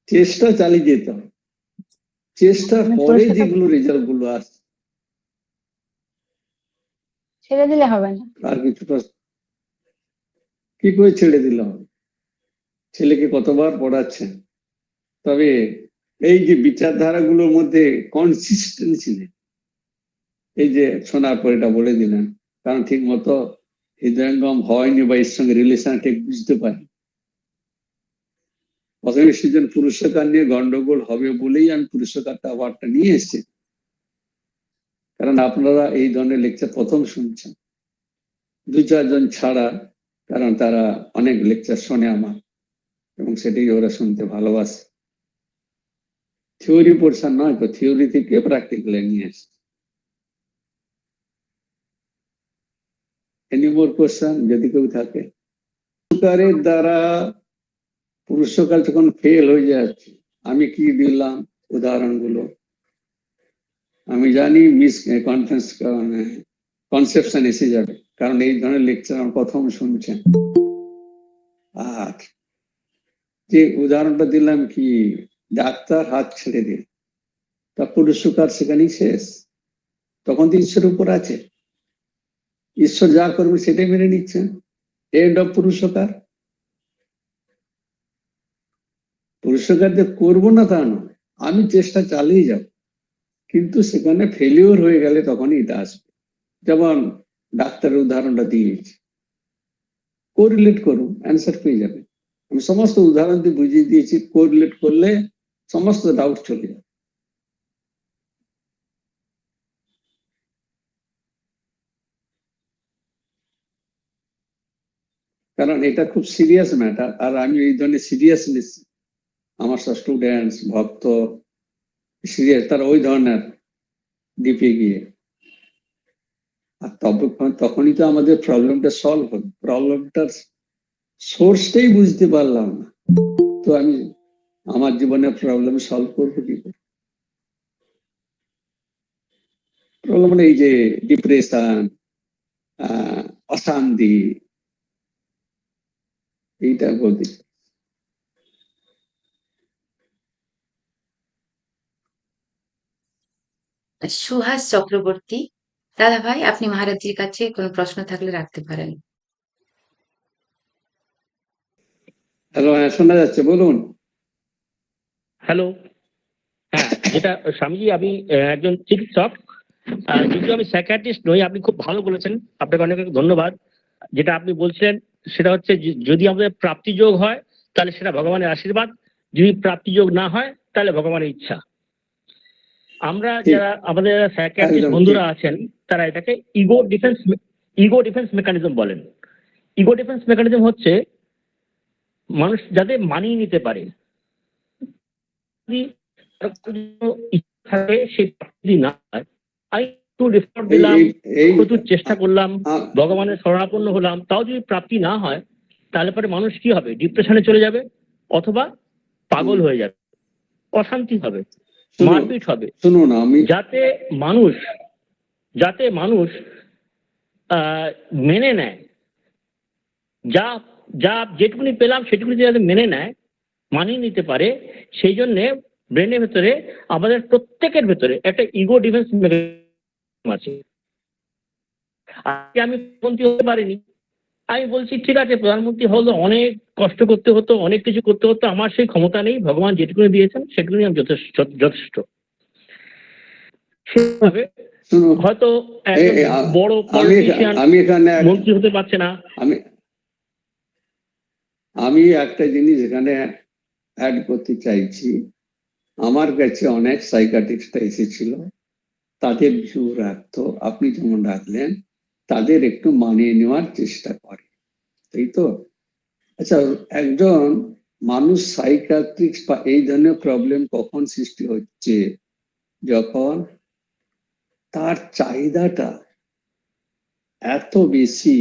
চেষ্টা চালিয়ে যেতে হবে, চেষ্টার পরে যেগুলো রেজাল্ট গুলো আসছে ছেড়ে দিলে হবে না। আর কিছু কি করে ছেড়ে দিল? ছেলেকে কতবার পড়াচ্ছেন, তবে এই যে বিচারধারাগুলোর মধ্যে কনসিস্টেন্সি নেই। এই যে শোনার পর এটা বলে দিলেন, কারণ ঠিক মতো হৃদয়ঙ্গম হয়নি বা এর সঙ্গে রিলেশন ঠিক বুঝতে পারি। প্রথমে সেজন পুরস্কার নিয়ে গন্ডগোল হবে বলেই আমি পুরস্কারটা আবারটা নিয়ে এসেছি, কারণ আপনারা এই ধরনের লেকচার প্রথম শুনছেন, 2-4 জন ছাড়া, কারণ তারা অনেক লেকচার শোনে আমার, এবং সেটাই ওরা শুনতে ভালোবাসে। থিওরি পোর্শন নয় তো, থিওরি থেকে প্র্যাকটিক্যালে নিয়ে এসছে। এনি মোর কোশ্চেন যদি কেউ থাকে? পুরস্কারের দ্বারা পুরস্কার যখন ফেল হয়ে যাচ্ছে, আমি কি দিলাম উদাহরণগুলো, আমি জানি মিস কনফারেন্স কনসেপশন এসে যাবে, কারণ এই ধরনের লেকচার আমার প্রথম শুনছেন। আর যে উদাহরণটা দিলাম কি, ডাক্তার হাত ছেড়ে দিল, তা পুরস্কার সেখানেই শেষ? তখন তো ঈশ্বরের উপর আছে, ঈশ্বর যা করবে সেটাই মেনে নিচ্ছেন, এন্ড অফ পুরস্কার। পুরস্কার যে করবো না তা নয়, আমি চেষ্টা চালিয়ে যাব, কিন্তু সেখানে ফেলিওর হয়ে গেলে তখনই এটা আসবে। যেমন ডাক্তারের উদাহরণটা দিয়েছি, কোরিলেট করুন, অ্যান্সার পেয়ে যাবে। আমি সমস্ত উদাহরণ দিয়ে বুঝিয়ে দিয়েছি, কোরিলেট করলে সমস্ত ডাউট চলে যাবে। কারণ এটা খুব সিরিয়াস ম্যাটার, আর আমি এই ধরনের সিরিয়াসনেস আমার সব স্টুডেন্টস ভক্ত সিরিয়াস, তারা ওই ধরনের ডিপে গিয়ে, আর তখনই তো আমাদের প্রবলেমটা সলভ হবে। প্রবলেমটার সোর্সটাই বুঝতে পারলাম না, তো আমি আমার জীবনের প্রবলেম সলভ করবো কি করে? প্রবলেম মানে এই যে ডিপ্রেশন, অশান্তি, এইটা বলতে। সুহাস চক্রবর্তী, দাদা ভাই আপনি মহারাজজির কাছে কোনো প্রশ্ন থাকলে রাখতে পারেন। হ্যালো, হ্যাঁ শোনা যাচ্ছে, বলুন। হ্যালো, হ্যাঁ, যেটা স্বামীজি, আমি একজন চিকিৎসক, কিন্তু আমি সাইকিয়াট্রিস্ট নই। আপনি খুব ভালো বলেছেন, আপনাকে অনেক অনেক ধন্যবাদ। যেটা আপনি বলছিলেন সেটা হচ্ছে যদি আমাদের প্রাপ্তিযোগ হয় তাহলে সেটা ভগবানের আশীর্বাদ, যদি প্রাপ্তিযোগ না হয় তাহলে ভগবানের ইচ্ছা। আমরা যারা আমাদের সাইকিয়াট্রিস্ট বন্ধুরা আছেন তারা এটাকে ইগো ডিফেন্স মেকানিজম বলেন। ইগো ডিফেন্স মেকানিজম হচ্ছে মানুষ যাতে মানিয়ে নিতে পারে, প্রচুর চেষ্টা করলাম, ভগবানের শরণাপন্ন হলাম, তাও যদি প্রাপ্তি না হয় তাহলে পরে মানুষ কি হবে? ডিপ্রেশনে চলে যাবে, অথবা পাগল হয়ে যাবে, অশান্তি হবে, মারপিট হবে। শুনুন, আমি যাতে মানুষ মেনে নেয়, যা যা যেটুকুনি পেলাম সেটুকুনি যাতে মেনে নেয়, মানিয়ে নিতে পারে, সেই জন্যে ব্রেনের ভেতরে, আমাদের প্রত্যেকের ভেতরে একটা ইগো ডিফেন্স মেকানিজম আছে। আজকে আমি প্রধানমন্ত্রী হতে পারিনি, আমি বলছি ঠিক আছে, প্রধানমন্ত্রী হলো অনেক কষ্ট করতে হতো, অনেক কিছু করতে হতো, আমার সেই ক্ষমতা নেই, ভগবান যেটুকুনি দিয়েছেন সেটুকুনি আমি যথেষ্ট। সেভাবে হয়তো বড় পলিটিশিয়ান মন্ত্রী হতে পারছে না। আমি একটা জিনিস এখানে অ্যাড করতে চাইছি। আমার কাছে অনেক সাইকিয়াট্রিস্ট এসেছিল, তাদের ভিউ রাখতো, আপনি যেমন রাখলেন, তাদের একটু মানিয়ে নেওয়ার চেষ্টা করে, তাই তো? আচ্ছা, একজন মানুষ সাইকিয়াট্রিস্ট বা এই ধরনের প্রবলেম কখন সৃষ্টি হচ্ছে? যখন তার চাহিদাটা এত বেশি,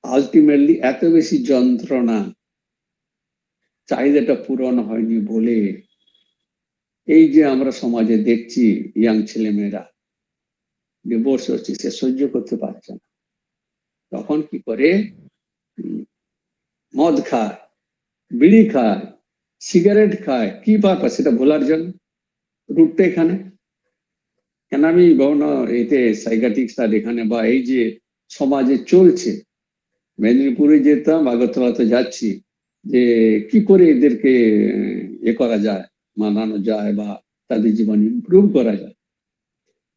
আলটিমেটলি এত বেশি যন্ত্রণা, চাহিদাটা পূরণ হয়নি বলে এই যে আমরা সমাজে দেখছি ইয়াং ছেলেমেয়েরা ডিভোর্স হচ্ছে, সে সহ্য করতে পারছে না, তখন কি করে? মদ খায়, বিড়ি খায়, সিগারেট খায়, কি পারপাস? সেটা ভোলার জন্য। রুটটা এখানে কেন? আমি বিভিন্ন এতে সাইকিয়াট্রিস্ট এখানে বা এই যে সমাজে চলছে, মেদিনীপুরে যেতাম, আগরতলাতে যাচ্ছি, যে কি করে এদেরকে করা যায়, মানানো যায়, বা তাদের জীবন ইমপ্রুভ করা যায়।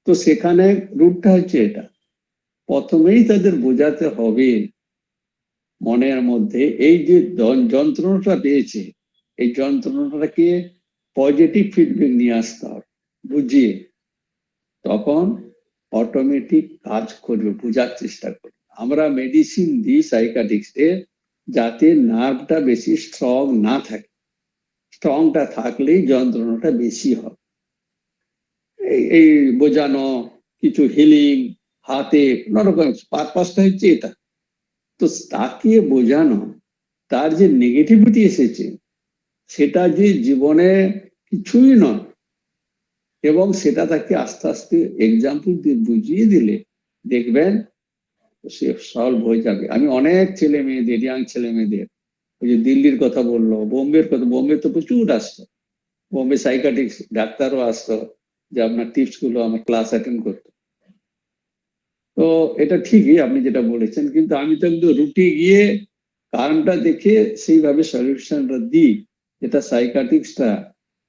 তো সেখানে রূপটা হচ্ছে এটা, প্রথমেই তাদের বোঝাতে হবে মনের মধ্যে এই যে যন্ত্রণাটা পেয়েছে, এই যন্ত্রণাটাকে পজিটিভ ফিডব্যাক নিয়ে আসতে হবে, বুঝিয়ে, তখন অটোমেটিক কাজ করবে, বোঝার চেষ্টা করবে। আমরা মেডিসিন দিই সাইকিয়াট্রিস্টে যাতে নার্ভটা বেশি স্ট্রং না থাকে, স্ট্রংটা থাকলেই যন্ত্রণাটা বেশি হবে। এই বোঝানো, কিছু হিলিং, হাতে রকম পারপাসটা হচ্ছে এটা। তো তাকে বোঝানো, তার যে নেগেটিভিটি এসেছে সেটা যে জীবনে কিছুই নয়, এবং সেটা তাকে আস্তে আস্তে এক্সাম্পল দিয়ে বুঝিয়ে দিলে দেখবেন সে সলভ হয়ে যাবে। আমি অনেক ছেলে মেয়েদের, ইয়াং ছেলে মেয়েদের, ওই যে দিল্লির কথা বললো, বোম্বের কথা, বোম্বে তো প্রচুর আসতো, বোম্বে সাইকাট্রিক্স ডাক্তারও আসতো, যে আপনার টিপস গুলো আমার ক্লাস অ্যাটেন্ড করতো। তো এটা ঠিকই আপনি যেটা বলেছেন, কিন্তু আমি তো একদম রুটে গিয়ে কারণটা দেখে সেইভাবে সলিউশনটা দিই, যেটা সাইকাট্রিক্সটা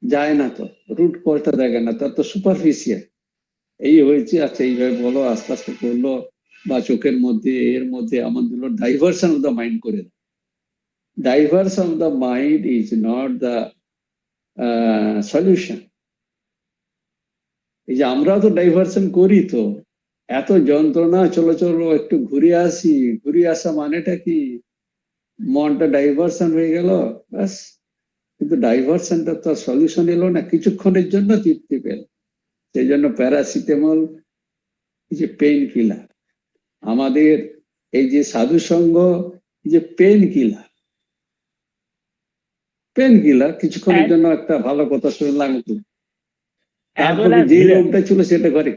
যায় না, তো রুট কজটা দেখে না, তার তো সুপারফিশিয়াল এই হয়েছে, আচ্ছা এইভাবে বলো, আস্তে আস্তে করলো, বা চোখের মধ্যে এর মধ্যে আমাদের ডাইভার্সন অফ দ্য মাইন্ড করে দেয়। Diversion of the mind is not the solution. এই যে আমরা তো ডাইভার্সন করি, তো এত যন্ত্রণা, চলো চলো একটু ঘুরে আসি, ঘুরে আসা মানেটা কি, মনটা ডাইভার্সন হয়ে গেল ব্যাস। কিন্তু ডাইভার্সনটা তো সলিউশন এলো না, কিছুক্ষণের জন্য তৃপ্তি পেল। সেই জন্য প্যারাসিটামল, যে পেইন কিলার, আমাদের এই যে সাধু সঙ্গ, যে পেইন কিলার, পেইন কিলার কিছুক্ষণের জন্য একটা ভালো কথা শুনলাম, তারপরে যে রোগটা ছিল সেটা করে,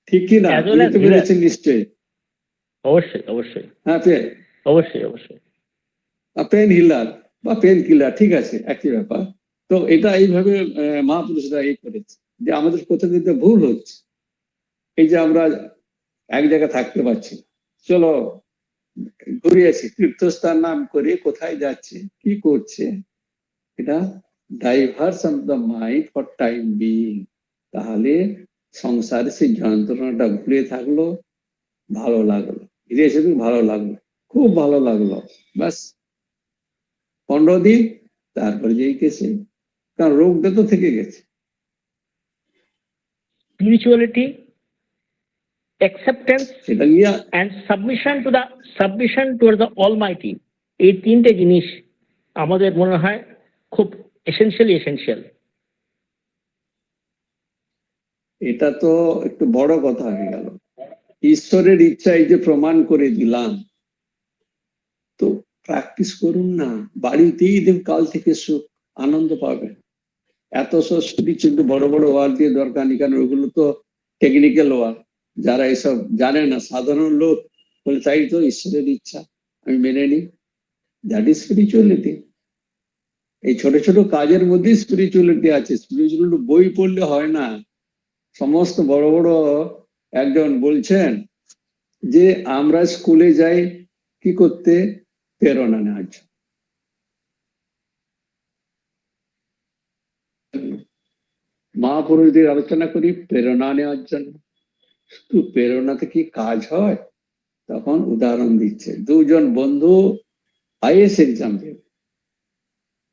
ঠিক কি না? বুঝতে পেরেছেন নিশ্চয়ই? অবশ্যই অবশ্যই, হ্যাঁ, অবশ্যই অবশ্যই। পেন হিলার বা পেন কিলার, ঠিক আছে, একই ব্যাপার। তো এটা এইভাবে মহাপুরুষরা এই করেছে, যে আমাদের কোথাও কিন্তু ভুল হচ্ছে। এই যে আমরা এক জায়গায় থাকতে পারছি না, চলো ঘুরে আসি, তীর্থস্থান নাম করে কোথায় যাচ্ছে, কি করছে, এটা diversion of the mind for time being. তাহলে সংসারে সেই যন্ত্রণাটা ভুলে থাকলো, ভালো লাগলো, ফিরে এসে ভালো লাগলো, খুব ভালো লাগলো, ব্যাস 15 দিন, তারপরে যেই গেছে, কারণ রোগটা তো থেকে গেছে। স্পিরিচুয়ালিটি, acceptance সেটা নিয়ে and submission towards the Almighty, এই তিনটে জিনিস আমাদের মনে হয় খুব এসেনশিয়াল। এটা তো একটু বড় কথা হয়ে গেল। ঈশ্বরের ইচ্ছা এই যে প্রমাণ করে দিলাম, তো প্র্যাকটিস করুন না, বাড়িতেই দেব, কাল থেকে সুখ আনন্দ পাবেন। এত স্পিরিচুয়াল বড় বড় ওয়ার্ড দিয়ে দরকার নেই, কারণ ওগুলো তো টেকনিক্যাল ওয়ার্ড। যারা এসব জানে না, সাধারণ লোক বলে তাই তো ঈশ্বরের ইচ্ছা, আমি মেনে নিই, দ্যাট ইজ স্পিরিচুয়ালিটি। এই ছোট ছোট কাজের মধ্যে স্পিরিচুয়ালিটি আছে। স্পিরিচুয়ালিটি বই পড়লে হয় না। সমস্ত বড় বড় একজন বলছেন যে আমরা স্কুলে যাই কি করতে, প্রেরণা নেওয়ার জন্য। মহাপুরুষদের আলোচনা করি প্রেরণা নেওয়ার জন্য, শুধু প্রেরণাতে কি কাজ হয়? তখন উদাহরণ দিচ্ছে, দুজন বন্ধু আইএস এক্সাম দেবে,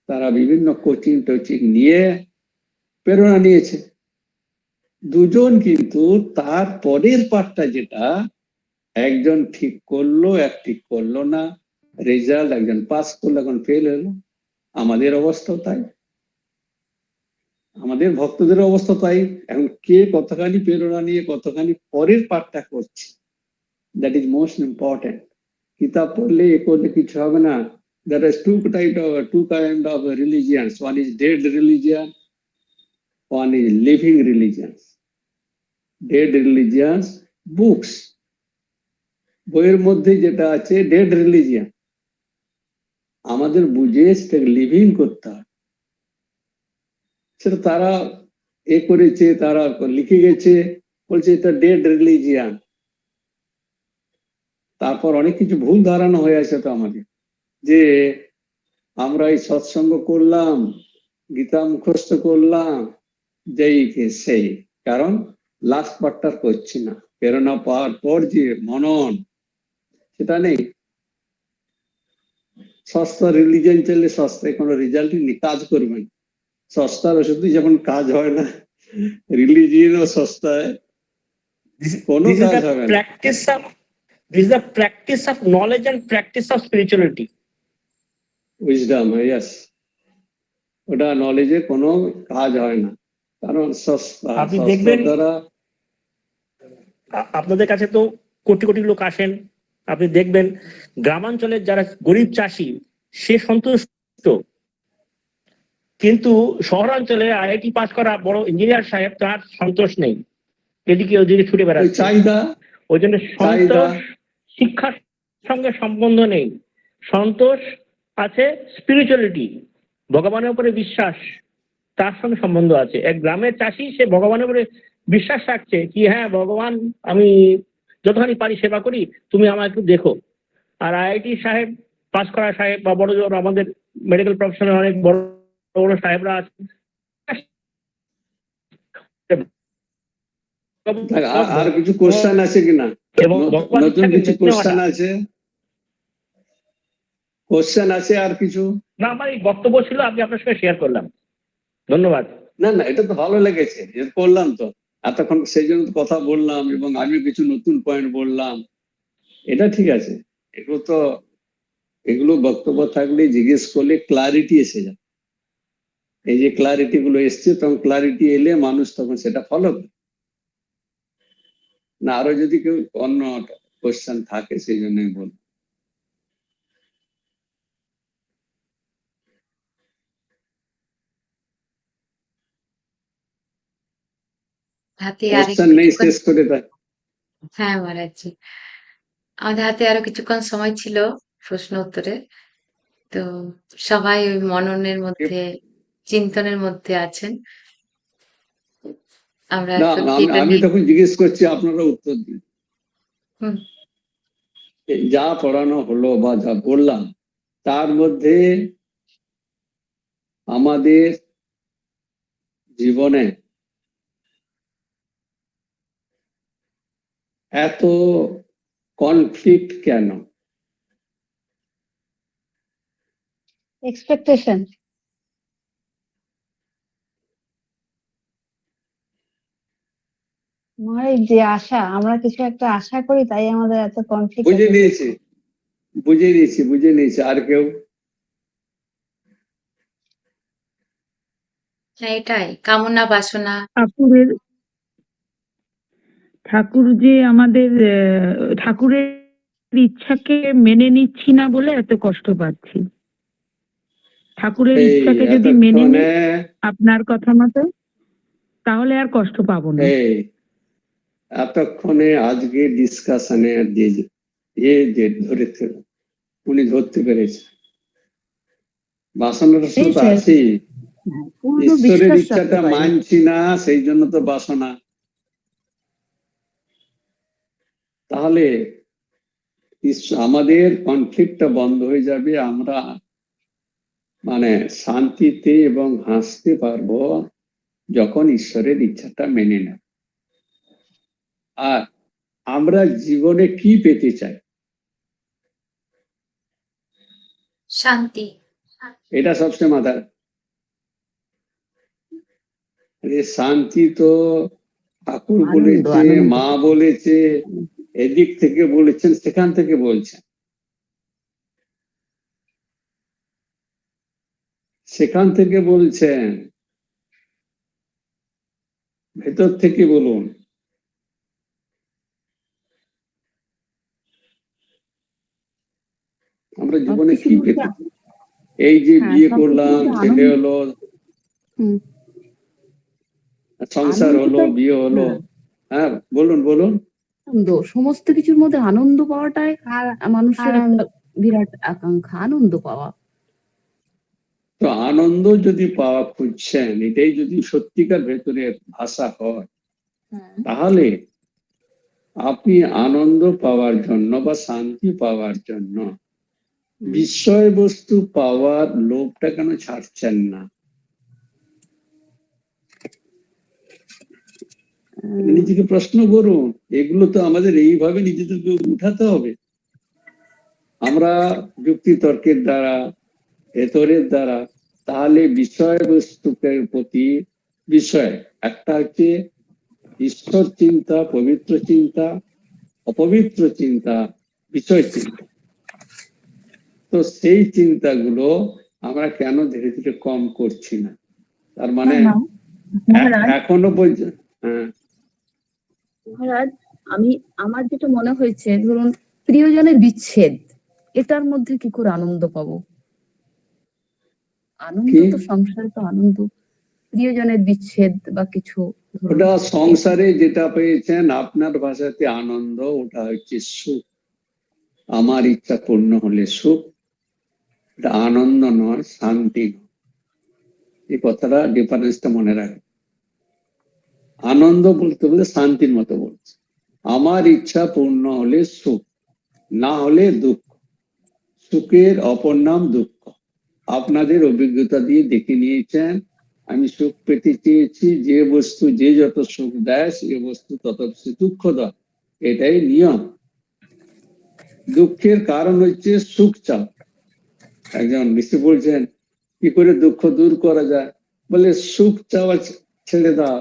তারা বিভিন্ন কোচিং টোচিং নিয়ে প্রেরণা নিয়েছে, দুজন কিন্তু তার পরের পার্টটা যেটা, একজন ঠিক করলো, এক ঠিক করলো না, রেজাল্ট একজন পাস করলো, এখন ফেল হলো। আমাদের অবস্থা তাই, আমাদের ভক্তদের অবস্থা তাই। এখন কে কতখানি প্রেরণা নিয়ে কতখানি পরের পাঠটা করছে, দ্যাট ইজ মোস্ট ইম্পর্টেন্ট। কিতাব পড়লে এ করলে কিছু হবে না। There is two kind of religions. One is dead religion, one is living religions. Dead religions, books, বইয়ের মধ্যে যেটা আছে ডেড রিলিজিয়ান, আমাদের বুঝে সেটাকে লিভিং করতে হয়। সেটা তারা এ করেছে, তারা লিখে গেছে, বলছে এটা ডেড রিলিজিয়ান। তারপর অনেক কিছু ভুল ধারণা হয়ে আছে তো আমাদের, যে আমরা এই সৎসঙ্গ করলাম, গীতা মুখস্থ করলাম, যেই সেই, কারণ লাস্ট পার্টটা করছি না, প্রেরণা পাওয়ার পর যে মনন, সেটা নেই। সস্তা রিলিজিয়ন চললে সস্তায় কোনো রেজাল্টই নেই, কাজ করবেন। সস্তার ওষুধই যেমন কাজ হয় না, রিলিজিয়নও সস্তায় কোনো কাজ হবে না। This is the practice of knowledge and practice of spirituality. Wisdom, yes. ওটা নলেজে কোনো কাজ হয় না, কারণ আপনি শাস্ত্র দেখবেন দ্বারা আপনাদের কাছে তো কোটি কোটি লোক আসেন, আপনি দেখবেন গ্রামাঞ্চলের যারা গরিব চাষি সে সন্তুষ্ট, কিন্তু শহরাঞ্চলে আইআইটি পাস করা বড় ইঞ্জিনিয়ার সাহেব তার সন্তোষ নেই, এদিকে ওদিকে ছুটে ওই বেড়াচ্ছে। চাহিদা ওই জন্য চাহিদা সন্তোষ শিক্ষার সঙ্গে সম্বন্ধ নেই, সন্তোষ আছে স্পিরিচুয়ালিটি, ভগবানের উপরে বিশ্বাস, তার সঙ্গে সম্বন্ধ আছে। এক গ্রামের চাষি সে ভগবানের উপরে বিশ্বাস রাখছে কি হ্যাঁ ভগবান আমি যতখানি পারি সেবা করি, তুমি আমার একটু দেখো। আর আইআইটি সাহেব পাস করা সাহেব বা বড় জোর আমাদের মেডিকেল প্রফেশনে অনেক বড় বড় সাহেবরা আছে, আর কিছু কোশ্চেন আছে কিনা? এবং ভগবান নতুন ইচ্ছাকে কিছু মেনে কোশ্চেন নেওয়াটা। আছে? কোশ্চেন আছে আর কিছু? না, আমার এই বক্তব্য ছিল, আমি আপনার সঙ্গে শেয়ার করলাম। ধন্যবাদ। না না, এটা তো ভালো লেগেছে, করলাম তো এতক্ষণ, সেই জন্য তো কথা বললাম এবং আমি কিছু নতুন পয়েন্ট বললাম, এটা ঠিক আছে। এগুলো বক্তব্য থাকলে জিজ্ঞেস করলে ক্লারিটি এসে যায়। এই যে ক্লারিটি গুলো এসছে, তখন ক্লারিটি এলে মানুষ তখন সেটা ফলো করে। না আরো যদি কেউ অন্য কোশ্চেন থাকে সেই জন্য বলবো। হাতে আর কোশ্চেন নেই, কিছুক্ষণ, শেষ করে দেয়। হ্যাঁ মহারাজ জি, আমাদের হাতে আরো কিছুক্ষণ সময় ছিল প্রশ্ন উত্তরে। তো সবাই ওই মননের মধ্যে, চিন্তনের মধ্যে আছেন। আমরা না সত্যি আমি এটা আমি নিয়ে তখন জিজ্ঞেস করছি, আপনারা উত্তর দিন। হুম, এই যা পড়ানো হলো বা যা বললাম, তার মধ্যে আমাদের জীবনে এত কনফ্লিক্ট কেন? এক্সপেকটেশন। মহারাজ, যে আশা, আমরা কিছু একটা আশা করি তাই আমাদের এত কনফ্লিক্ট। বুঝে নিয়েছি। আর কেউ? হ্যাঁ এটাই কামনা বাসনা। ঠাকুর যে আমাদের ঠাকুরের ইচ্ছাকে মেনে নিচ্ছি না বলে এত কষ্ট পাচ্ছি। ঠাকুরের এই ইচ্ছাকে যদি মেনে নিই এতক্ষণে আপনার কথা মতো, তাহলে আর কষ্ট পাবো না। এতক্ষণে আজকে ডিসকাশনে উনি ধরতে পেরেছে বাসনার তো আছে। ঈশ্বরের ইচ্ছাটা মানছি না, সেই জন্য তো বাসনা। তাহলে আমাদের কনফ্লিক্টটা বন্ধ হয়ে যাবে, আমরা মানে শান্তিতে এবং হাসতে পারবো যখন ঈশ্বরের ইচ্ছাটা মেনে নেব। আর আমরা জীবনে কি পেতে চাই? শান্তি। এটা সবচেয়ে মাথার। শান্তি তো ঠাকুর বলেছে, মা বলেছে, এদিক থেকে বলেছেন, সেখান থেকে বলছেন, সেখান থেকে বলছেন, ভেতর থেকে বলুন। আমরা জীবনে কি পেতে চাই? এই যে বিয়ে করলাম, ছেলে হলো, সংসার হলো, বিয়ে হলো, হ্যাঁ বলুন। আনন্দ, সমস্ত কিছুর মধ্যে আনন্দ পাওয়াটাই মানুষের একটা বিরাট আকাঙ্ক্ষা, আনন্দ পাওয়া। তো আনন্দ যদি পাওয়া খুঁজছেন, এটাই যদি সত্যিকার ভেতরের ভাষা হয়, তাহলে আপনি আনন্দ পাওয়ার জন্য বা শান্তি পাওয়ার জন্য বিষয়বস্তু পাওয়ার লোভটা কেন ছাড়ছেন না? নিজেকে প্রশ্ন করুন। এগুলো তো আমাদের এইভাবে নিজেদেরকে উঠাতে হবে। আমরা যুক্তি তর্কের দ্বারা, ভেতরের দ্বারা, তাহলে বিষয়বস্তুকের প্রতি বিষয় একটা হচ্ছে ঈশ্বর চিন্তা, পবিত্র চিন্তা, অপবিত্র চিন্তা, বিষয় চিন্তা। তো সেই চিন্তাগুলো আমরা কেন ধীরে ধীরে কম করছি না? তার মানে না, মহারাজ এখনো পর্যন্ত হ্যাঁ, মহারাজ আমার যেটা মনে হয়েছে, ধরুন প্রিয়জনের বিচ্ছেদ, এটার মধ্যে কি করে আনন্দ পাবো? আনন্দ কি তো সংসারে তো আনন্দ, প্রিয়জনের বিচ্ছেদ বা কিছু ধরুন ওটা সংসারে যেটা পেয়েছেন আপনার ভাষাতে আনন্দ, ওটা হচ্ছে সুখ। আমার ইচ্ছা পূর্ণ হলে সুখ, এটা আনন্দ নয়, শান্তি নয়। এই কথাটা ডিফারেন্সটা মনে রাখবে। আনন্দ বলতে বলতে শান্তির মতো বলছে। আমার ইচ্ছা পূর্ণ হলে সুখ, না হলে দুঃখ। সুখের অপর নাম দুঃখ। আপনাদের অভিজ্ঞতা দিয়ে দেখে নিয়েছেন, আমি সুখ পেতে চেয়েছি, যে বস্তু যে যত সুখ দেয় সে বস্তু তত বেশি দুঃখ দেয়, এটাই নিয়ম। দুঃখের কারণ হচ্ছে সুখ চাপ। একজন ঋষি বলছেন কি করে দুঃখ দূর করা যায়, বলে সুখ চাওয়া ছেড়ে দাও।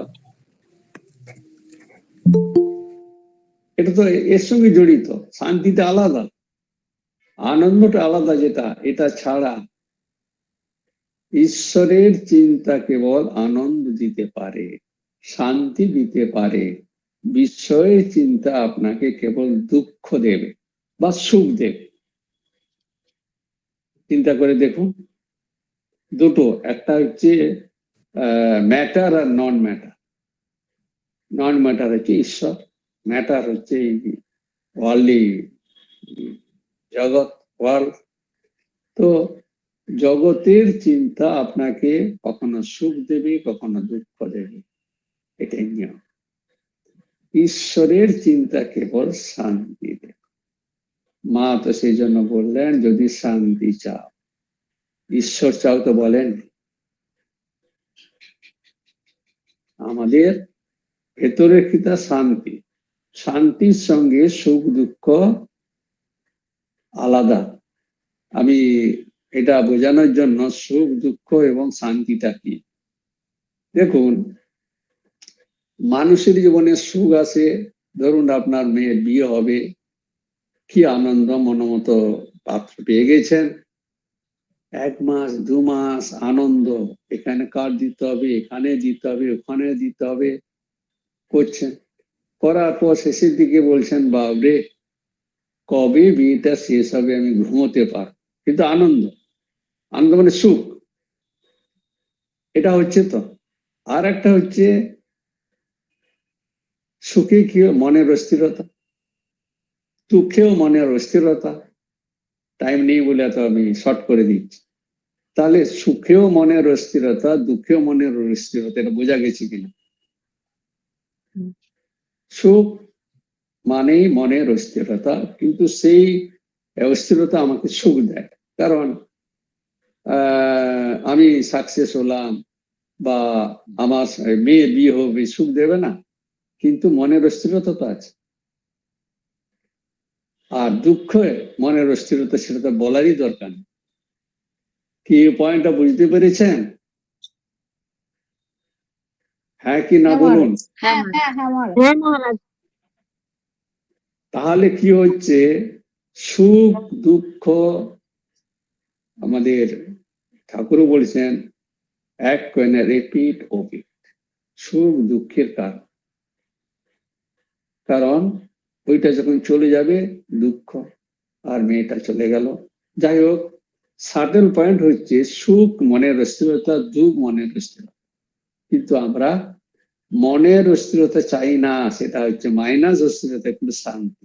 এটা তো এর সঙ্গে জড়িত। শান্তিটা আলাদা, আনন্দটা আলাদা, যেটা এটা ছাড়া ঈশ্বরের চিন্তা কেবল আনন্দ দিতে পারে, শান্তি দিতে পারে। বিষয়ের চিন্তা আপনাকে কেবল দুঃখ দেবে বা সুখ দেবে। চিন্তা করে দেখুন, দুটো, একটা হচ্ছে ম্যাটার আর নন ম্যাটার। নন ম্যাটার হচ্ছে ঈশ্বর, ম্যাটার হচ্ছে এই ওয়ার্ল্ডলি জগৎ, ওয়ার্ল্ড। তো জগতের চিন্তা আপনাকে কখনো সুখ দেবে, কখনো দুঃখ দেবে, এটাই নিয়ম। ঈশ্বরের চিন্তা কেবল শান্তি দেবে। মা তো সেই জন্য বললেন, যদি শান্তি চাও, ঈশ্বর চাও তো বলেন। আমাদের ভেতরের কিতা শান্তি, শান্তির সঙ্গে সুখ দুঃখ আলাদা। আমি এটা বোঝানোর জন্য সুখ দুঃখ এবং শান্তিটা কি, দেখুন মানুষের জীবনে সুখ আসে, ধরুন আপনার মেয়ের বিয়ে হবে, কি আনন্দ, মনোমতো পাত্র পেয়ে গেছেন, 1 মাস 2 মাস আনন্দ, এখানে কার্ড দিতে হবে, এখানে দিতে হবে, ওখানে দিতে হবে, করছেন। করার পর শেষের দিকে বলছেন বাবরে কবে বিয়েটা শেষ হবে, আমি ঘুমোতে পারবো। কিন্তু আনন্দ, আনন্দ মানে সুখ, এটা হচ্ছে। তো আর একটা হচ্ছে সুখে কি মনের অস্থিরতা, দুঃখেও মনের অস্থিরতা। টাইম নেই বলে তো আমি শর্ট করে দিচ্ছি। তাহলে সুখেও মনের অস্থিরতা, দুঃখেও মনের অস্থিরতা, এটা বোঝা গেছে কিনা? সুখ মানেই মনের অস্থিরতা, কিন্তু সেই অস্থিরতা আমাকে সুখ দেয়। কারণ আমি সাকসেস হলাম বা আমার মেয়ে বিয়ে হবে, সুখ দেবে না, কিন্তু মনের অস্থিরতা তো আছে। আর দুঃখ মনের অস্থিরতা, সেটা তো বলারই দরকার নেই। কি পয়েন্টটা বুঝতে পেরেছেন? হ্যাঁ কি না বলুন। হ্যাঁ হ্যাঁ হ্যাঁ মহারাজ। হ্যাঁ মহারাজ। তাহলে কি হচ্ছে, সুখ দুঃখ, আমাদের ঠাকুরও বলছেন এক কয়েনের রিপিট ওপিট, সুখ দুঃখের কারণ। কারণ ওইটা যখন চলে যাবে দুঃখ, আর মেয়েটা চলে গেল। যাই হোক, সার্টেন পয়েন্ট হচ্ছে সুখ মনের অস্থিরতা, দুঃখ মনের অস্থিরতা। কিন্তু আমরা মনের অস্থিরতা চাই না, সেটা হচ্ছে মাইনাস অস্থিরতা, কিন্তু শান্তি।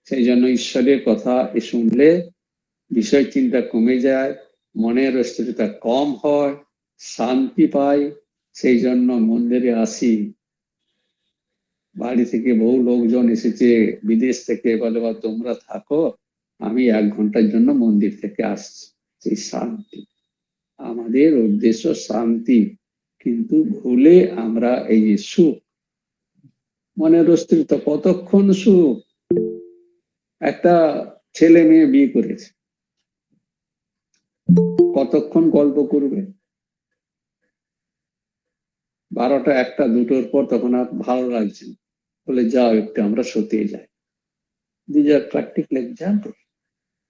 সেই জন্য ঈশ্বরের কথা শুনলে বিষয় চিন্তা কমে যায়, মনের অস্থিরতা কম হয়, শান্তি পাই। সেই জন্য মন্দিরে আসি। বাড়ি থেকে বহু লোকজন এসেছে বিদেশ থেকে, বলে বা তোমরা থাকো, আমি 1 ঘন্টার জন্য মন্দির থেকে আসছি। সেই শান্তি, আমাদের উদ্দেশ্য শান্তি, কিন্তু ভুলে আমরা এই যে সুখ, মনের অস্থিরতা, কতক্ষণ সুখ। একটা ছেলে মেয়ে বিয়ে করেছে, কতক্ষণ গল্প করবে, 12টা 1টা 2টোর পর তখন আর ভালো লাগছে না, বলে যাও একটু আমরা শুতে যাই। দিজ আর প্র্যাকটিক্যাল এক্সাম্পল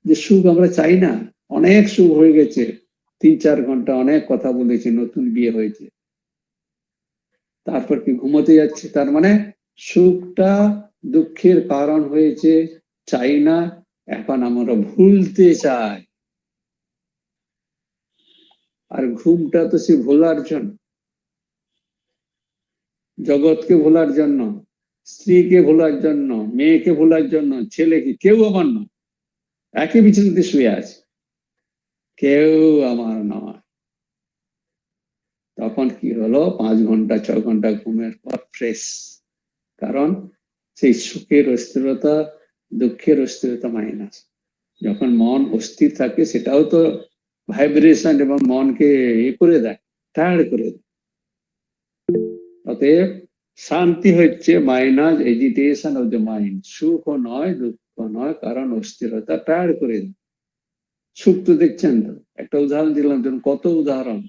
যে সুখ আমরা চাই না, অনেক সুখ হয়ে গেছে, 3-4 ঘন্টা অনেক কথা বলেছে, নতুন বিয়ে হয়েছে, তারপর কি ঘুমোতে যাচ্ছে, তার মানে সুখটা দুঃখের কারণ হয়েছে, চাই না, এখন আমরা ভুলতে চাই। আর ঘুমটা তো সে ভোলার জন্য, জগৎকে ভোলার জন্য, স্ত্রীকে ভোলার জন্য, মেয়েকে ভোলার জন্য, ছেলেকে, কেউ আমার নয়, একই বিছানাতে শুয়ে আছে, কেউ আমার নয়। তখন কি হলো, 5 ঘন্টা 6 ঘন্টা ঘুমের পর ফ্রেশ, কারণ সেই সুখের অস্থিরতা, দুঃখের অস্থিরতা মাইনাস। যখন মন অস্থির থাকে সেটাও তো ভাইব্রেশন এবং মনকে করে দেয়, টায়ার্ড করে দেয়। অতএব শান্তি হচ্ছে minus agitation of the mind, সুখ নয় দুঃখ নয়, কারণ অস্থিরতা টায়ার্ড করে দেয়। সুখ তো দেখছেন তো, একটা উদাহরণ দিলাম, কত উদাহরণ,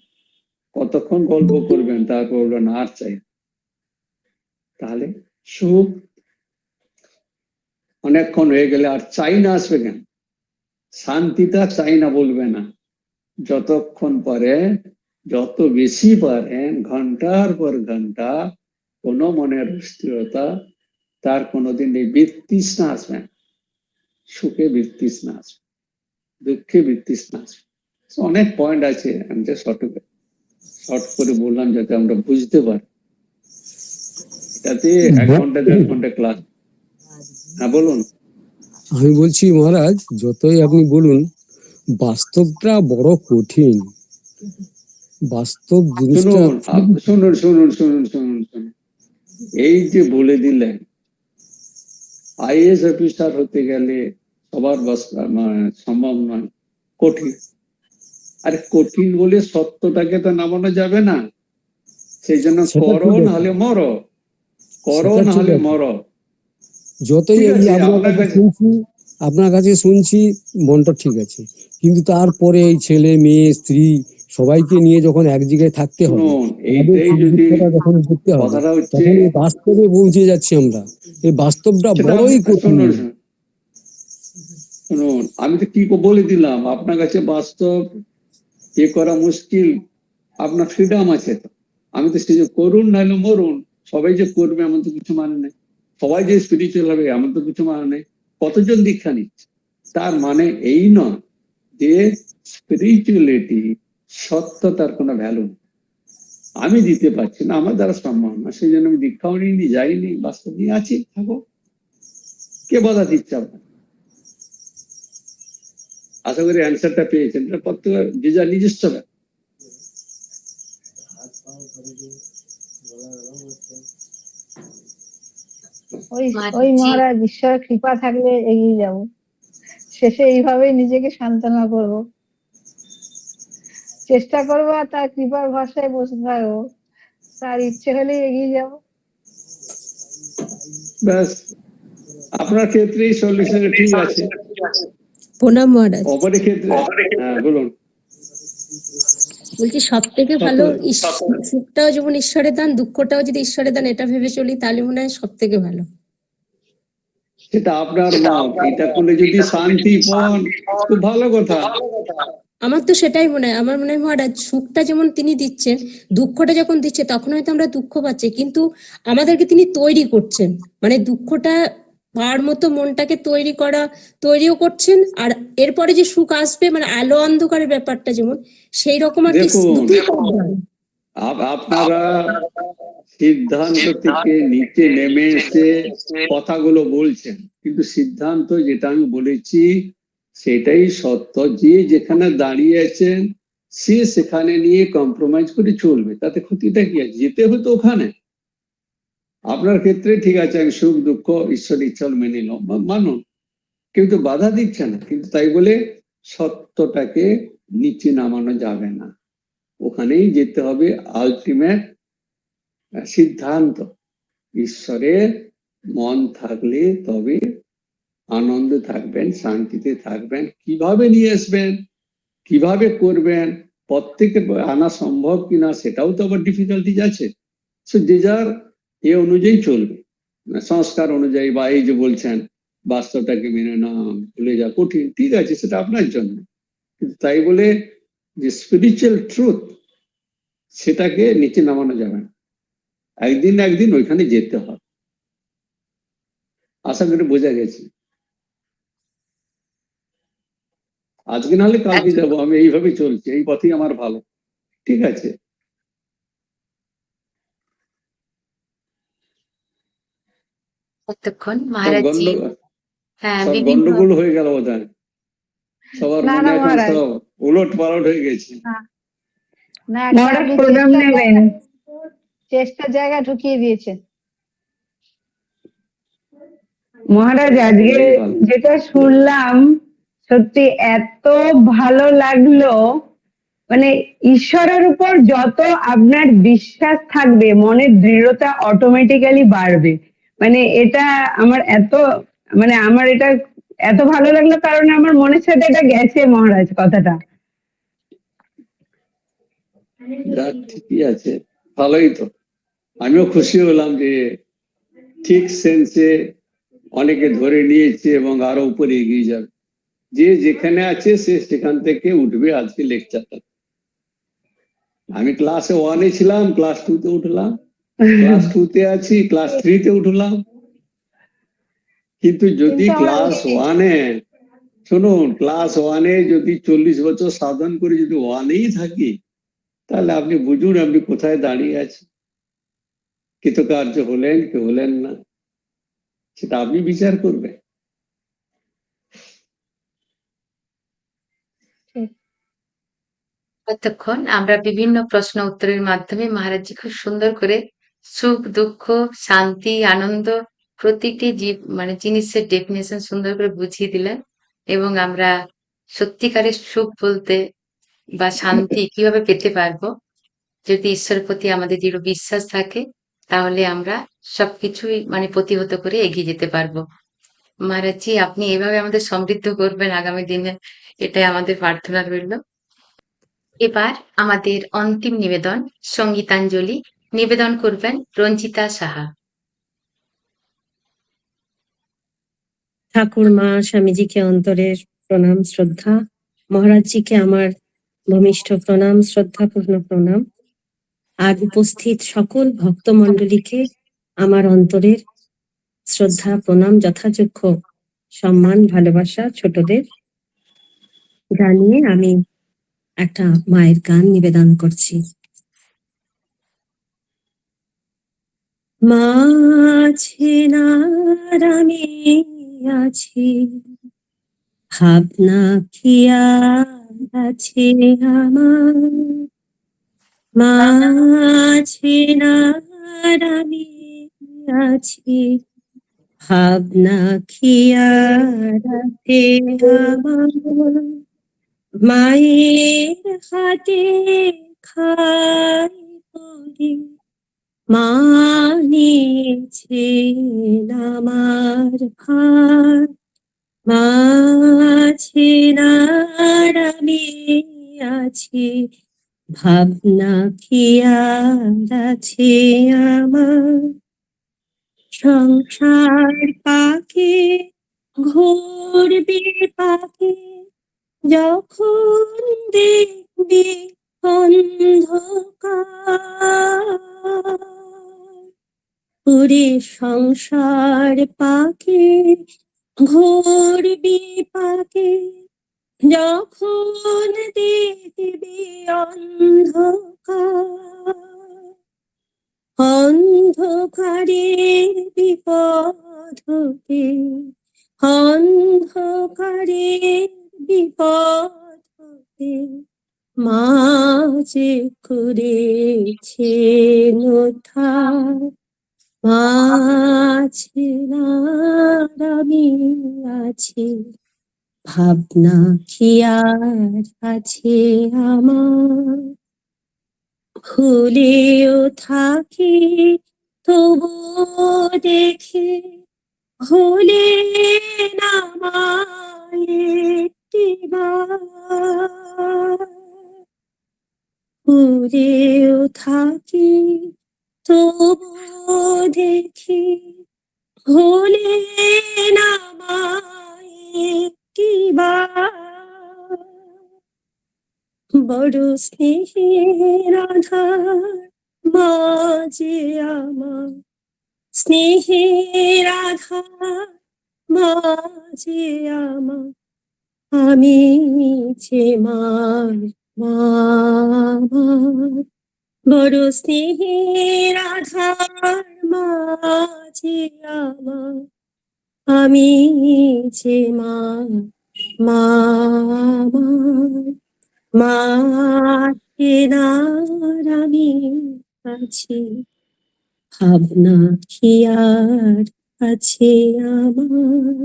কতক্ষণ গল্প করবেন, তারপর বলবেন আর চাই। তাহলে সুখ অনেকক্ষণ হয়ে গেলে আর চাই না আসবে কেন? শান্তিটা চাই না বলবে না, যতক্ষণ পারে, যত বেশি পারেন, ঘন্টার পর ঘন্টা কোনো মনের অস্থিরতা, তার কোনোদিন এই বিতৃষ্ণা আসবে না। সুখে বিতৃষ্ণা আসবে, দুঃখে বিতৃষ্ণা আসবে। অনেক পয়েন্ট আছে, আমি যে শর্ট করে বললাম যাতে আমরা বুঝতে পারি। এটাতে 1 ঘন্টা 1.5 ঘন্টা ক্লাস। হ্যাঁ বলুন। আমি বলছি মহারাজ, যতই আপনি বলুন, বাস্তবটা বড় কঠিন। বাস্তব জিনিসটা শুনুন, এই যে বলে দিলেন আইএএস অফিসার হতে গেলে সবার সম্ভব নয়, কঠিন। আরে কঠিন বলে সত্যটাকে তো নামানো যাবে না, সেই জন্য করো নাহলে মরো, করো নাহলে মরো। যতই আপনার কাছে শুনছি মনটা ঠিক আছে, কিন্তু তারপরে এই ছেলে মেয়ে স্ত্রী সবাইকে নিয়ে যখন এক জায়গায় থাকতে হবে, এইটাই যদি যখন করতে হবে, কথাটা হচ্ছে, তখন এই বাস্তবে পৌঁছে যাচ্ছি আমরা। এই বাস্তবটা বড়ই কঠিন। শুনুন, আমি তো কি বলে দিলাম, আপনার কাছে বাস্তব করা মুশকিল, আপনার ফ্রিডম আছে তো। আমি তো সে যে করুন নাহলে মরুন, সবাই যে করবে এমন তো কিছু মানে নেই, সবাই যে স্পিরিচুয়াল হবে এমন তো কিছু মানে নেই। কতজন দীক্ষা নিচ্ছে, তার মানে এই নয় যে স্পিরিচুয়ালিটি সত্যতার কোনো ভ্যালু নেই। আমি দিতে পারছি না, আমার দ্বারা সম্ভব না, সেই জন্য আমি দীক্ষাও নিইনি, যাইনি, বাস্তব নিয়ে আছি, থাকো, কে বাধা দিচ্ছে আপনার? আশা করি অ্যান্সারটা পেয়েছেন। এটা প্রত্যেক যে যা নিজস্ব ব্যাপার। ওই মহারাজ, ঈশ্বরের কৃপা থাকলে এগিয়ে যাব, শেষে এইভাবেই নিজেকে সান্ত্বনা করব, চেষ্টা করবো আর তার কৃপার ভরসায় বসে থাকবো, তার ইচ্ছে হলেই এগিয়ে যাব। ব্যাস, আপনার ক্ষেত্রেই সলিউশন ঠিক আছে। প্রণাম মহারাজ। অপরের ক্ষেত্রে হ্যাঁ বলুন। বলছি সব থেকে ভালো সুখটাও যেমন ঈশ্বরের দান, দুঃখটাও যদি ঈশ্বরের দান, এটা ভেবে চলি তাহলে মনে হয় সব থেকে ভালো। সেটা আপনার মত, এটা করলে যদি শান্তি পান খুব ভালো কথা। আমার তো সেটাই মনে হয়। আমার মনে হয় মহারাজ, সুখটা যেমন তিনি দিচ্ছেন, দুঃখটা যখন দিচ্ছে তখন হয়তো আমরা দুঃখ পাচ্ছি, কিন্তু আমাদেরকে তিনি তৈরি করছেন, মানে দুঃখটা পাওয়ার মতো মনটাকে তৈরিও করছেন, আর এরপরে যে সুখ আসবে, মানে আলো অন্ধকারের ব্যাপারটা যেমন সেই রকম আর কি। আপনারা সিদ্ধান্ত থেকে নিচে নেমে এসে কথাগুলো বলছেন, কিন্তু সিদ্ধান্ত যেটা আমি বলেছি সেটাই সত্য। যে যেখানে দাঁড়িয়ে আছেন সে সেখানে নিয়ে কম্প্রোমাইজ করে চলবে, তাতে ক্ষতিটা কি আছে? যেতে হতো ওখানে। আপনার ক্ষেত্রে ঠিক আছে, আমি সুখ দুঃখ ঈশ্বর ইচ্ছা মেনে নিলাম, মানুন, কেউ তো বাধা দিচ্ছে না, কিন্তু তাই বলে সত্যটাকে নিচে নামানো যাবে না, ওখানেই যেতে হবে। আলটিমেট সিদ্ধান্ত ঈশ্বরের মন থাকলে তবে আনন্দে থাকবেন, শান্তিতে থাকবেন। কিভাবে নিয়ে আসবেন, কিভাবে করবেন, প্রত্যেকে আনা সম্ভব কিনা সেটাও তো আবার ডিফিকাল্টিজ আছে। যে যার এ অনুযায়ী চলবে, সংস্কার অনুযায়ী, বা এই যে বলছেন বাস্তবটাকে মেনে না ভুলে যা কঠিন, ঠিক আছে, সেটা আপনার জন্য। কিন্তু তাই বলে যে স্পিরিচুয়াল ট্রুথ সেটাকে নিচে নামানো যাবে না, একদিন না একদিন ওইখানে যেতে হবে। আশা করি বোঝা গেছে। আজকে নাহলে কালকে একদম। যাবো, আমি এইভাবে চলছি, এই পথেই আমার ভালো। ঠিক আছে, কতক্ষণ সব মহারাজজি, হ্যাঁ, সব বিভিন্ন গন্ডগোল হয়ে গেল বোধহয়, সবার না মনে না এখন মহারাজ, সব উলট পালট হয়ে গেছে। না না, একটা মহারাজ আপনি প্রণাম নেবেন। চেষ্টার জায়গা ঢুকিয়ে দিয়েছেন। মহারাজ আজকে অনেক ভালো। যেটা শুনলাম সত্যি এত ভালো লাগলো, মানে ঈশ্বরের উপর যত আপনার বিশ্বাস থাকবে মনের দৃঢ়তা অটোমেটিক্যালি বাড়বে। মানে এটা আমার আমার এটা এত ভালো লাগলো কারণ আমার মনের সাথে এটা গেছে মহারাজ কথাটা। যাক, ঠিকই আছে, ভালোই তো। আমিও খুশি হলাম যে ঠিক সেন্সে অনেকে ধরে নিয়েছে এবং আরো উপরে এগিয়ে যাবে। যে যেখানে আছে সে সেখান থেকে উঠবে। আজকে লেকচারটা আমি ক্লাসে 1-এ ছিলাম, ক্লাস 2-তে উঠলাম, ক্লাস 2-তে আছি, ক্লাস 3-তে উঠলাম। কিন্তু যদি কিন্তু আমরা ক্লাস 1-এ, শুনুন, ক্লাস 1-এ যদি 40 বছর সাধন করে যদি 1-এই থাকি, তাহলে আপনি বুঝুন আপনি কোথায় দাঁড়িয়ে আছেন। কৃতকার্য হলেন কি হলেন না, সেটা আপনি বিচার করবেন। ঠিক। কতক্ষণ আমরা বিভিন্ন প্রশ্ন উত্তরের মাধ্যমে মহারাজজি খুব সুন্দর করে সুখ, দুঃখ, শান্তি, আনন্দ প্রতিটি জিনিসের ডেফিনেশন সুন্দর করে বুঝিয়ে দিলেন, এবং আমরা সত্যিকারের সুখ বলতে বা শান্তি কিভাবে পেতে পারবো, যদি ঈশ্বরের প্রতি আমাদের দৃঢ় বিশ্বাস থাকে, তাহলে আমরা সবকিছুই প্রতিহত করে এগিয়ে যেতে পারবো। মহারাজজি, আপনি এভাবে আমাদের সমৃদ্ধ করবেন আগামী দিনে, এটাই আমাদের প্রার্থনা রইল। এবার আমাদের অন্তিম নিবেদন, সঙ্গীতাঞ্জলি নিবেদন করবেন রঞ্জিতা সাহা। ঠাকুরমা স্বামীজিকে অন্তরের প্রণাম শ্রদ্ধা, মহারাজজিকে আমার ভূমিষ্ঠ প্রণাম শ্রদ্ধাপূর্ণ প্রণাম, আর উপস্থিত সকল ভক্তমণ্ডলীকে আমার অন্তরের শ্রদ্ধা প্রণাম যথাযোগ্য সম্মান ভালোবাসা ছোটদের জানিয়ে আমি একটা মায়ের গান নিবেদন করছি। মা আছে না আর আমি আছি, ভাবনা কি আর আছে আমার। মা আছে না আর আমি আছি, ভাবনা কি আর আছে আমার। মায়ের হাতে খাই পরি, মা নিয়েছেন আমার ভার। মা আছে না আর আমি আছি, ভাবনা কি আর আছে আমার। সংসার পাকে ঘুরবে পাকে, যখন দেখবি অন্ধকার। ওরে সংসার পাকে ঘুরবি পাকে, যখন দেখবি অন্ধকার। অন্ধকারের বিপদ হতে, অন্ধকারের বিপদ হতে, মা যে করেছেন উদ্ধার। মা আছে না আর আমি আছি, ভাবনা কি আর আছে আমার। ভুলেও থাকি তবুও দেখে, ভুলে না মায়ের। ভুলেও থাকি তবুও দেখি, ভুলে না মায়ের। বড় স্নেহের আধার মাঝে আমার, স্নেহের আধার মাঝে আমার, আমি যে মার মা আমার। বড় স্নেহের আধার মাঝে আমার, আমি যে মা আমার। মা চেনার আমি আছি, ভাবনা কি আর আছে আমার।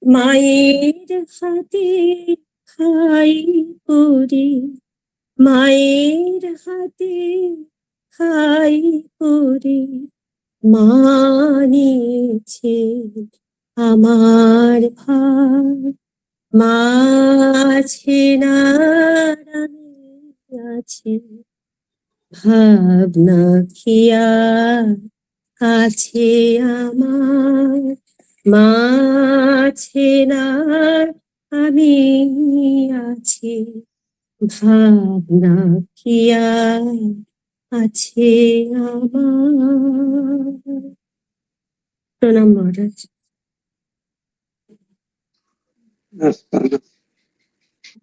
মায়ের হাতে খাই পড়ি, মায়ের হাতে খাই পড়ি, মা নিয়েছে আমার ভার। মা চেনার আমি আছি, ভাবনা কি আর আছে আমার। মা চেনার আমি আছি, ভাবনা কি আর আছে আমার। প্রণাম মহারাজ।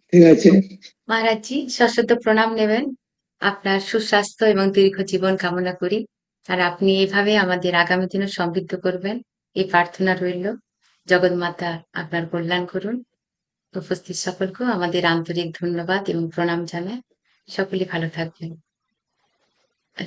ঠিক আছে, মহারাজজি সশ্রদ্ধ প্রণাম নেবেন। আপনার সুস্বাস্থ্য এবং দীর্ঘ জীবন কামনা করি। আর আপনি এভাবে আমাদের আগামী দিনে সমৃদ্ধ করবেন, এই প্রার্থনা রইল। জগৎমাতা আপনার কল্যাণ করুন। উপস্থিত সকলকেও আমাদের আন্তরিক ধন্যবাদ এবং প্রণাম জানাই। সকলে ভালো থাকবেন।